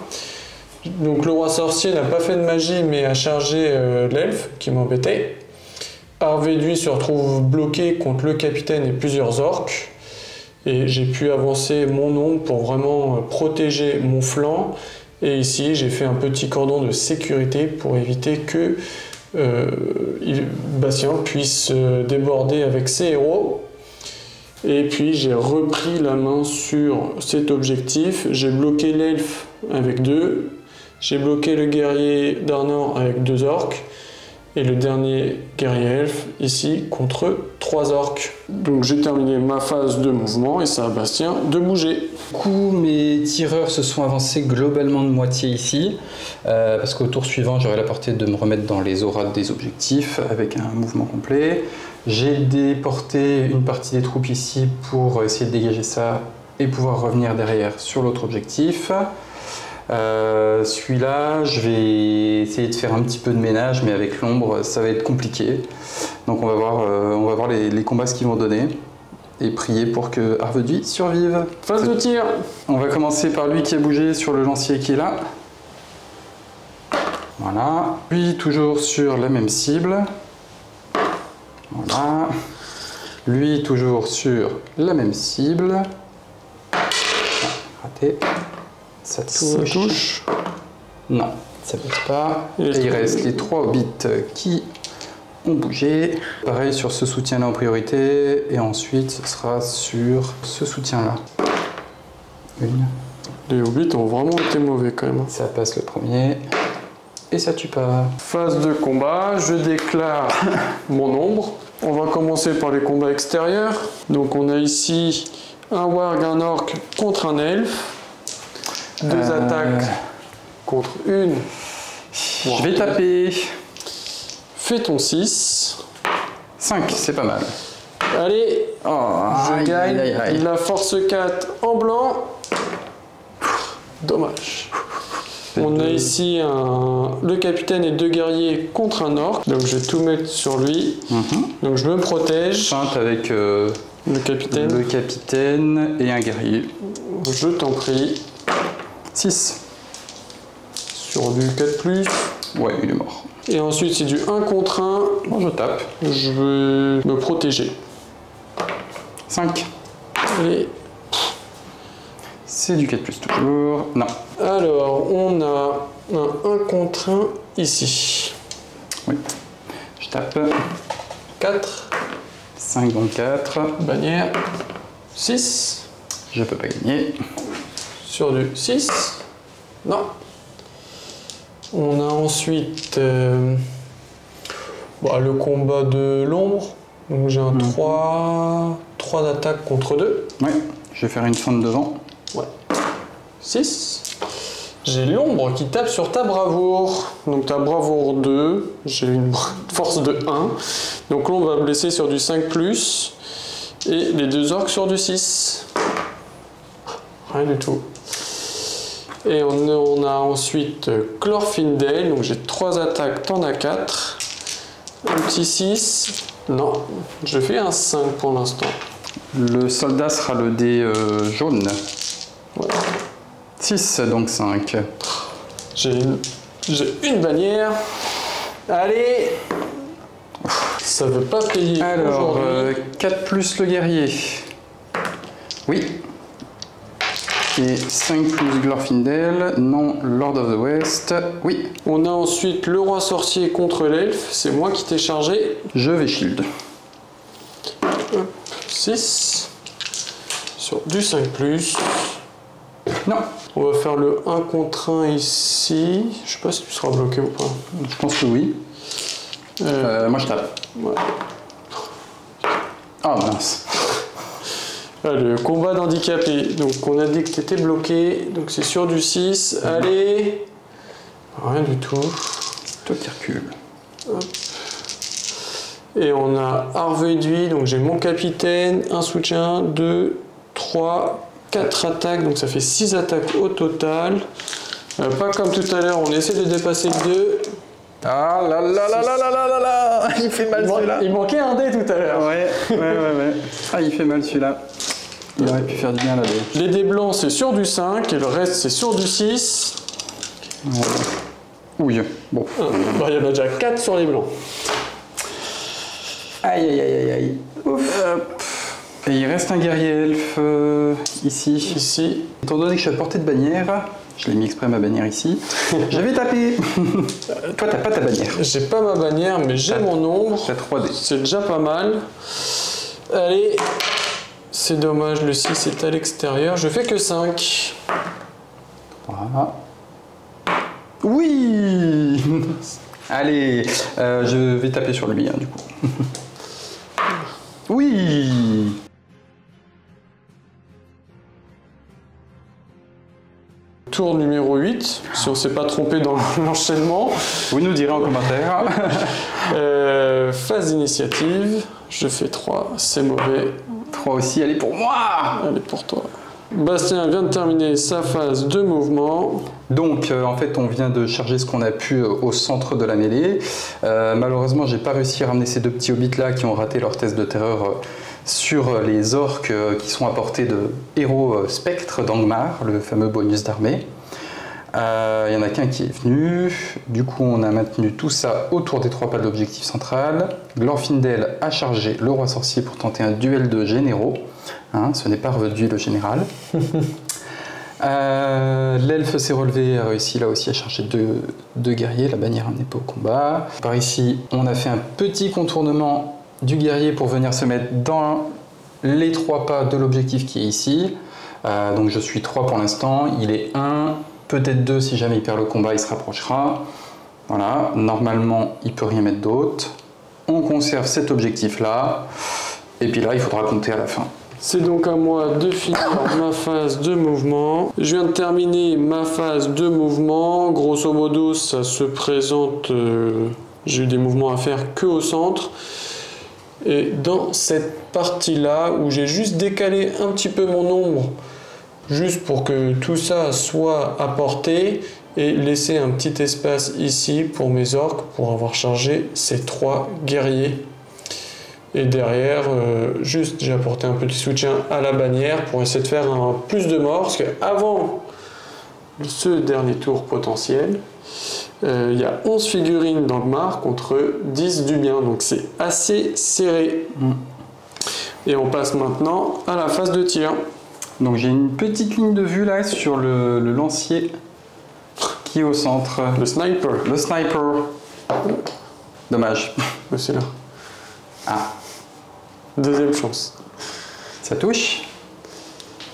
Donc le roi sorcier n'a pas fait de magie mais a chargé l'elfe qui m'embêtait. Arveduy se retrouve bloqué contre le capitaine et plusieurs orques. Et j'ai pu avancer mon ombre pour vraiment protéger mon flanc. Et ici j'ai fait un petit cordon de sécurité pour éviter que Bastien puisse déborder avec ses héros. Et puis j'ai repris la main sur cet objectif. J'ai bloqué l'elfe avec 2. J'ai bloqué le guerrier d'Arnor avec 2 orques. Et le dernier guerrier elfe ici contre 3 orques. Donc j'ai terminé ma phase de mouvement et ça à Bastien de bouger. Du coup, mes tireurs se sont avancés globalement de moitié ici, parce qu'au tour suivant, j'aurai la portée de me remettre dans les auras des objectifs avec un mouvement complet. J'ai déporté une partie des troupes ici pour essayer de dégager ça et pouvoir revenir derrière sur l'autre objectif. Celui-là, je vais essayer de faire un petit peu de ménage, mais avec l'ombre, ça va être compliqué. Donc on va voir les combats ce qu'ils vont donner et prier pour que Arveduy survive. Phase de tir. On va commencer par lui qui a bougé sur le lancier qui est là. Voilà. Lui toujours sur la même cible. Voilà. Lui toujours sur la même cible. Ah, raté. Ça touche. Non, ça passe pas. Et il reste les 3 hobbits qui ont bougé. Pareil sur ce soutien-là en priorité. Et ensuite, ce sera sur ce soutien-là. 1, Les hobbits ont vraiment été mauvais quand même. Ça passe le premier. Et ça tue pas. Phase de combat, je déclare mon nombre. On va commencer par les combats extérieurs. Donc on a ici un warg, un orc contre un elfe. Deux attaques contre une. Je vais taper. Fais ton 6. 5, c'est pas mal. Allez, je gagne aïe. la force 4 en blanc. Dommage. On a ici le capitaine et 2 guerriers contre un orc. Donc je vais tout mettre sur lui. Donc je me protège. Feinte avec le capitaine et un guerrier. Je t'en prie. 6. Sur du 4+. Ouais, il est mort. Et ensuite c'est du 1 contre 1. Bon, je tape. Je vais me protéger. 5. Allez. C'est du 4+ toujours. Non. Alors, on a un 1 contre 1 ici. Oui. Je tape. 4. 5 donc 4. Bannière. 6. Je peux pas gagner. Sur du 6. Non. On a ensuite le combat de l'ombre. Donc j'ai un 3 d'attaque contre 2. Ouais. Je vais faire une feinte devant. Ouais. 6. J'ai l'ombre qui tape sur ta bravoure. Donc ta bravoure 2. J'ai une force de 1. Donc l'ombre va blesser sur du 5+. Et les 2 orques sur du 6. Rien du tout. Et on a ensuite Glorfindel. Donc j'ai 3 attaques, t'en as 4. Un petit 6. Non, je fais un 5 pour l'instant. Le soldat sera le dé jaune. Ouais. 6, donc 5. J'ai une bannière. Allez. Ça veut pas payer. Alors, 4 plus le guerrier. Oui. Et 5 plus Glorfindel. Non, Lord of the West. Oui. On a ensuite le roi sorcier contre l'elfe. C'est moi qui t'ai chargé. Je vais shield. 6. Sur du 5+. Non. On va faire le 1 contre 1 ici. Je sais pas si tu seras bloqué ou pas. Je pense que oui. Moi je tape. Ouais. Ah mince. Le combat d'handicapé. Donc on a dit que tu étais bloqué. Donc c'est sur du 6. Allez. Rien du tout. Toi qui recules. Hop. Et on a Arveduit. Donc j'ai mon capitaine, un soutien, 2, 3, 4 attaques. Donc ça fait 6 attaques au total. Pas comme tout à l'heure, on essaie de dépasser le 2. Ah là là là là là là là là. Il fait mal celui-là. Il manquait un dé tout à l'heure. Ouais. Ah, il fait mal celui-là. Il aurait pu faire du bien là. Les dés blancs, c'est sur du 5 et le reste, c'est sur du 6. Ouais. Ouille. Bon. Bah, il y en a déjà 4 sur les blancs. Aïe aïe aïe aïe aïe. Ouf. Et il reste un guerrier elfe ici. Ici. Étant donné que je suis à portée de bannière, je l'ai mis exprès ma bannière ici, je vais taper. Toi, t'as pas ta bannière. J'ai pas ma bannière, mais j'ai mon ombre. T'as 3 dés. C'est déjà pas mal. Allez. C'est dommage, le 6 est à l'extérieur. Je fais que 5. Voilà. Oui. Allez, je vais taper sur lui, hein, du coup. Oui. Tour numéro 8, si on s'est pas trompé dans l'enchaînement. Vous nous direz en commentaire. Phase d'initiative, je fais 3, c'est mauvais. 3 aussi, allez pour moi. Allez pour toi. Bastien vient de terminer sa phase de mouvement. Donc en fait on vient de charger ce qu'on a pu au centre de la mêlée. Malheureusement j'ai pas réussi à ramener ces 2 petits hobbits là qui ont raté leur test de terreur sur les orques qui sont à portée de héros spectre d'Angmar, le fameux bonus d'armée. Il y en a qu'un qui est venu, du coup on a maintenu tout ça autour des 3 pales d'objectif central. Glorfindel a chargé le roi sorcier pour tenter un duel de généraux. Hein, ce n'est pas revenu le général. L'elfe s'est relevé, a réussi là aussi à charger 2 guerriers, la bannière n'est pas au combat. Par ici, on a fait un petit contournement du guerrier pour venir se mettre dans les 3 pas de l'objectif qui est ici. Donc je suis 3 pour l'instant, il est 1, peut-être 2 si jamais il perd le combat, il se rapprochera. Voilà, normalement il peut rien mettre d'autre. On conserve cet objectif-là, et puis là il faudra compter à la fin. C'est donc à moi de finir ma phase de mouvement. Je viens de terminer ma phase de mouvement. Grosso modo, ça se présente... j'ai eu des mouvements à faire que au centre. Et dans cette partie-là, où j'ai juste décalé un petit peu mon ombre, juste pour que tout ça soit à portée, et laisser un petit espace ici pour mes orques, pour avoir chargé ces 3 guerriers. Et derrière, juste j'ai apporté un petit soutien à la bannière pour essayer de faire un plus de morts, parce qu'avant ce dernier tour potentiel, il y a 11 figurines d'Angmar contre 10 du bien, donc c'est assez serré. Et on passe maintenant à la phase de tir. Donc j'ai une petite ligne de vue là sur le lancier qui est au centre. Le sniper. Le sniper. Dommage. C'est là. Ah. Deuxième chance. Ça touche.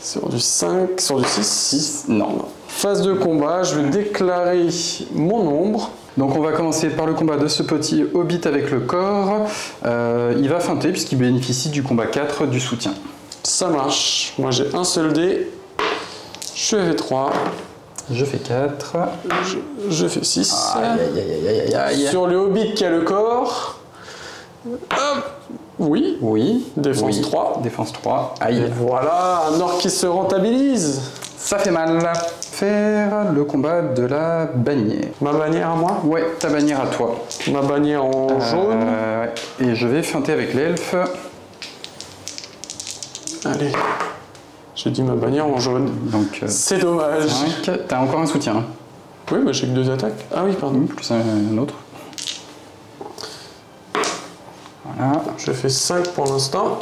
Sur du 5, sur du 6. 6, non. Phase de combat, je vais déclarer mon ombre. Donc on va commencer par le combat de ce petit hobbit avec le corps. Il va feinter puisqu'il bénéficie du combat 4 du soutien. Ça marche. Moi j'ai un seul dé. Je fais 3. Je fais 4. Je fais 6. Aïe, aïe, aïe, aïe, aïe. Sur le hobbit qui a le corps. Hop. Oui. Oui. Défense oui. 3. Défense 3. Aïe. Et voilà, un orc qui se rentabilise. Ça fait mal. Faire le combat de la bannière. Ma bannière à moi? Ouais, ta bannière à toi. Ma bannière en jaune. Ouais. Et je vais feinter avec l'elfe. Allez. J'ai dit ma bannière en jaune. Donc c'est dommage. 5. T'as encore un soutien. Oui, bah j'ai que 2 attaques. Ah oui, pardon. Plus un autre. Voilà. Je fais 5 pour l'instant.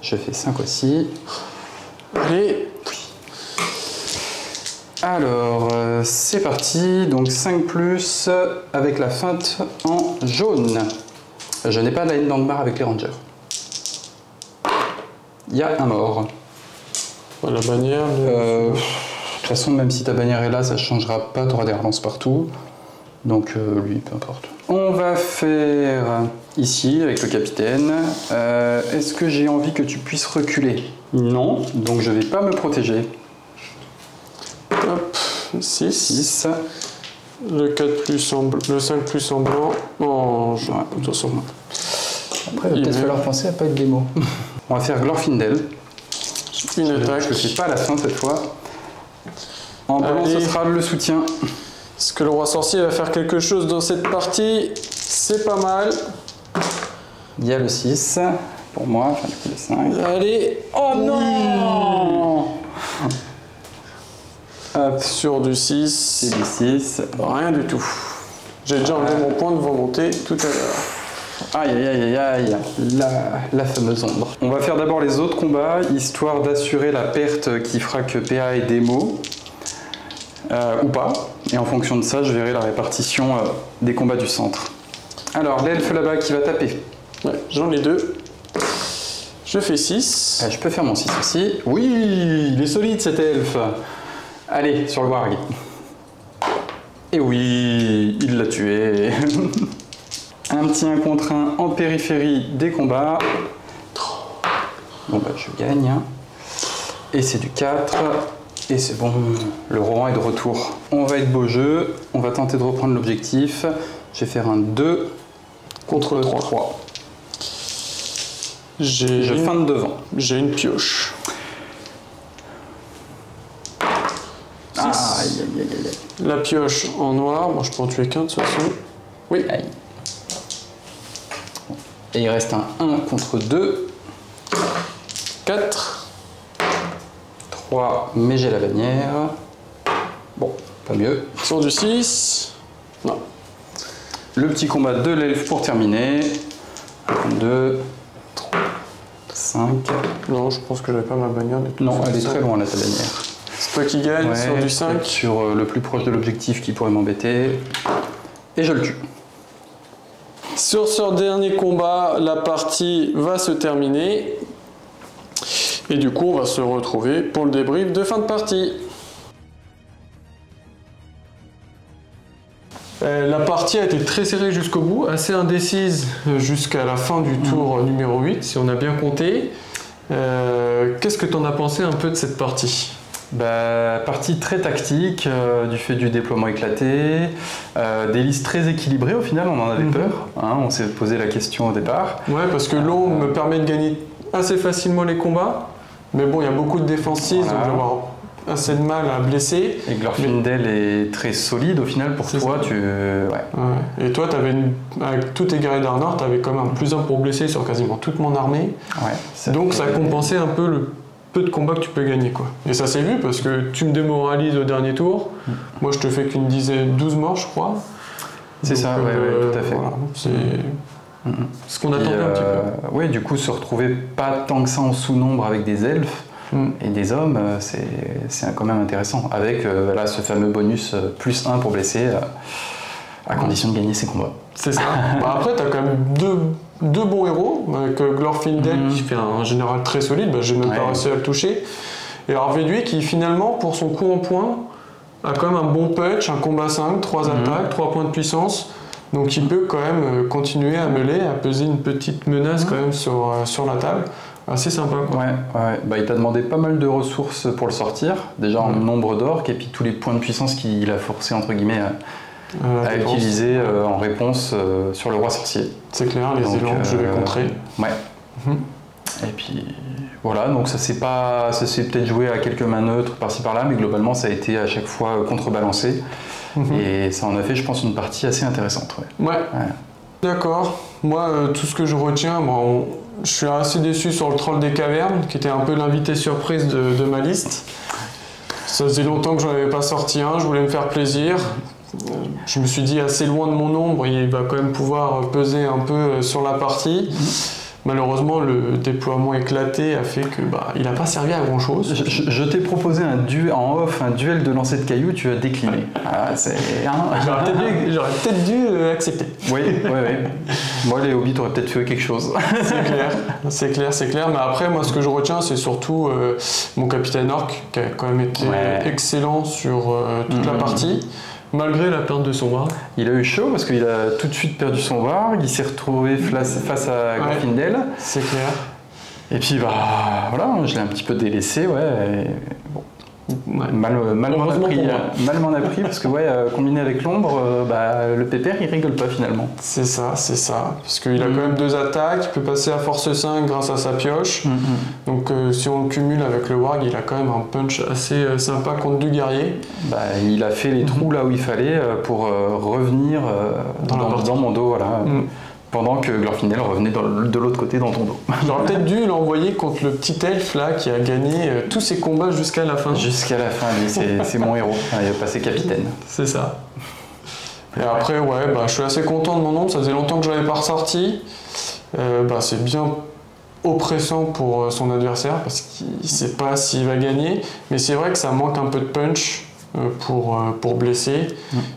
Je fais 5 aussi. Allez. Alors, c'est parti. Donc 5 plus avec la feinte en jaune. Je n'ai pas de la haine dans le bar avec les rangers. Il y a un mort. La bannière de toute façon, même si ta bannière est là, ça ne changera pas. Tu auras des relances partout. Donc lui, peu importe. On va faire ici avec le capitaine. Est-ce que j'ai envie que tu puisses reculer? Non, donc je vais pas me protéger. Hop, 6. 6. Le 4 plus en le 5 plus en blanc. En jaune. Ouais, De toute façon. Après, il va peut-être falloir penser à pas être démo. On va faire Glorfindel. Une attaque. Je ne fais pas à la fin cette fois. En blanc, ce sera le soutien. Est-ce que le roi sorcier va faire quelque chose dans cette partie? C'est pas mal. Il y a le 6 pour moi, enfin du coup le 5. Allez. Oh non! Hop. Sur du 6. C'est du 6. Rien du tout. J'ai déjà enlevé mon point de volonté tout à l'heure. Aïe aïe aïe aïe aïe, la fameuse ombre. On va faire d'abord les autres combats, histoire d'assurer la perte qui fera que PA est démo. Ou pas. Et en fonction de ça, je verrai la répartition des combats du centre. Alors, l'elfe là-bas qui va taper. Ouais, j'en ai 2. Je fais 6. Je peux faire mon 6 aussi. Oui, il est solide cet elfe. Allez, sur le warg. Et oui, il l'a tué. Un petit 1 contre 1 en périphérie des combats. Bon bah je gagne. Et c'est du 4. Et c'est bon, le roi est de retour. On va être beau jeu, on va tenter de reprendre l'objectif. Je vais faire un 2 contre 3. Je feinte devant. J'ai une pioche. Aïe, aïe, aïe, aïe. La pioche en noir, moi je peux en tuer qu'un de toute façon. Oui. Aïe. Et il reste un 1 contre 2. 4. 3, mais j'ai la bannière. Bon, pas mieux. Sur du 6. Non. Le petit combat de l'elfe pour terminer. 2, 3, 5. Non, je pense que j'avais pas ma bannière. Non, elle est très loin là, ta bannière. C'est toi qui gagne sur du 5. Sur le plus proche de l'objectif qui pourrait m'embêter. Et je le tue. Sur ce dernier combat, la partie va se terminer. Et du coup, on va se retrouver pour le débrief de fin de partie. La partie a été très serrée jusqu'au bout, assez indécise jusqu'à la fin du tour numéro 8, si on a bien compté. Qu'est-ce que tu en as pensé un peu de cette partie? Partie très tactique, du fait du déploiement éclaté, des listes très équilibrées au final, on en avait peur, hein, on s'est posé la question au départ. Ouais, parce que l'ombre me permet de gagner assez facilement les combats, mais bon, il y a beaucoup de défensives, donc je vais avoir assez de mal à blesser. Et Glorfindel est très solide au final pour toi, Ouais. Et toi, avec tous tes guerriers d'Arnor, tu avais quand même un +1 pour blesser sur quasiment toute mon armée, donc ça compensait un peu le peu de combats que tu peux gagner, quoi. Et ça s'est vu parce que tu me démoralises au dernier tour. Moi, je te fais qu'une dizaine, 12 morts, je crois. C'est ça, tout à fait. Voilà, c'est ce qu'on attendait un petit peu. Oui, du coup, se retrouver pas tant que ça en sous-nombre avec des elfes et des hommes, c'est quand même intéressant. Avec là, ce fameux bonus +1 pour blesser, à condition de gagner ses combats. C'est ça. Après, tu as quand même deux bons héros, avec Glorfindel qui fait un général très solide, j'ai même pas réussi à le toucher. Et Arvéduy qui finalement, pour son coup en point, a quand même un bon punch, un combat 5, 3 attaques, 3 points de puissance. Donc il peut quand même continuer à meuler, à peser une petite menace quand même sur la table. Assez sympa, quoi. Il t'a demandé pas mal de ressources pour le sortir, déjà en nombre d'orques et puis tous les points de puissance qu'il a forcé entre guillemets à utiliser en réponse sur le roi sorcier. C'est clair, les élans que je vais contrer. Et puis voilà, donc ça s'est peut-être joué à quelques mains neutres par-ci par-là, mais globalement ça a été à chaque fois contrebalancé. Et ça en a fait, je pense, une partie assez intéressante. D'accord. Moi, tout ce que je retiens, je suis assez déçu sur le troll des cavernes, qui était un peu l'invité surprise de ma liste. Ça faisait longtemps que je n'en avais pas sorti un, je voulais me faire plaisir. Je me suis dit, assez loin de mon ombre, il va quand même pouvoir peser un peu sur la partie. Malheureusement, le déploiement éclaté a fait que il n'a pas servi à grand chose. Je t'ai proposé en off un duel de lancer de cailloux, tu as décliné. J'aurais peut-être dû accepter. Oui. Moi, les hobbits auraient peut-être fait quelque chose. C'est clair. Mais après, moi, ce que je retiens, c'est surtout mon capitaine orc, qui a quand même été excellent sur toute la partie. Malgré la perte de son warg. Il a eu chaud parce qu'il a tout de suite perdu son warg, il s'est retrouvé face à Glorfindel. C'est clair. Et puis voilà, je l'ai un petit peu délaissé, mal m'en a pris parce que combiné avec l'ombre, le pépère il rigole pas finalement. C'est ça, parce qu'il a quand même 2 attaques, il peut passer à force 5 grâce à sa pioche. Donc si on le cumule avec le warg, il a quand même un punch assez sympa contre du guerrier. Il a fait les trous là où il fallait pour revenir dans mon dos, pendant que Glorfindel revenait de l'autre côté dans ton dos. J'aurais peut-être dû l'envoyer contre le petit elfe là qui a gagné tous ses combats jusqu'à la fin. Jusqu'à la fin, lui, c'est mon héros. Il va passer capitaine. C'est ça. Et après, je suis assez content de mon nombre. Ça faisait longtemps que je l'avais pas ressorti. C'est bien oppressant pour son adversaire parce qu'il ne sait pas s'il va gagner. Mais c'est vrai que ça manque un peu de punch pour blesser.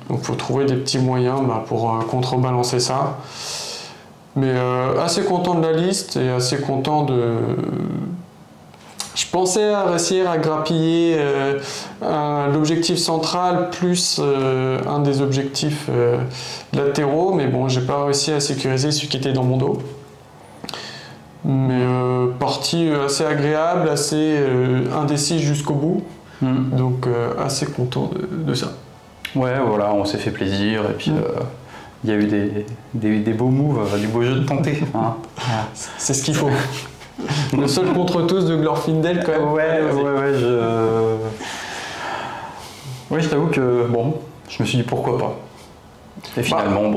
Donc il faut trouver des petits moyens pour contrebalancer ça. Mais assez content de la liste et assez content de... Je pensais à réussir à grappiller l'objectif central plus un des objectifs latéraux, mais bon, j'ai pas réussi à sécuriser celui qui était dans mon dos. Mais partie assez agréable, assez indécis jusqu'au bout, donc assez content de ça. On s'est fait plaisir et puis... il y a eu des beaux moves, du beau jeu de tenter. C'est ce qu'il faut. Le seul contre tous de Glorfindel, quand même. Je t'avoue que, je me suis dit pourquoi pas. Et finalement,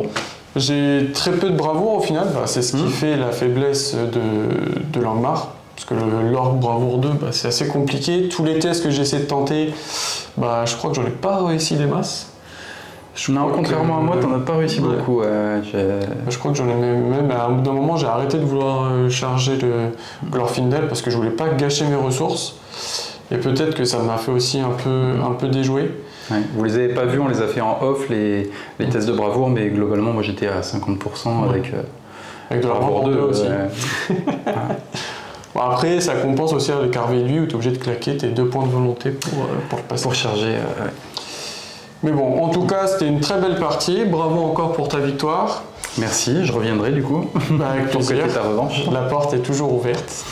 J'ai très peu de bravoure au final, c'est ce qui fait la faiblesse de Langmar. Parce que l'orc bravoure 2, c'est assez compliqué. Tous les tests que j'essaie de tenter, je crois que j'en ai pas réussi des masses. Contrairement à moi, t'en as pas réussi beaucoup. Je crois que j'en ai même à un bout d'un moment, j'ai arrêté de vouloir charger le Glorfindel parce que je voulais pas gâcher mes ressources. Et peut-être que ça m'a fait aussi un peu déjouer. Vous les avez pas vus, on les a fait en off, les tests de bravoure, mais globalement, moi j'étais à 50% avec de la bravoure 2 aussi. Bon, après, ça compense aussi le Carvélu où tu es obligé de claquer tes 2 points de volonté pour le passer. Pour charger, ouais. Mais bon, en tout cas, c'était une très belle partie. Bravo encore pour ta victoire. Merci, je reviendrai du coup. Avec plaisir. Ta revanche. La porte est toujours ouverte.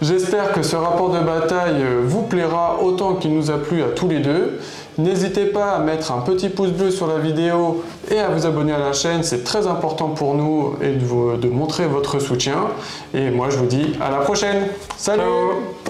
J'espère que ce rapport de bataille vous plaira autant qu'il nous a plu à tous les deux. N'hésitez pas à mettre un petit pouce bleu sur la vidéo et à vous abonner à la chaîne, c'est très important pour nous et de montrer votre soutien. Et moi je vous dis à la prochaine. Salut! Ciao.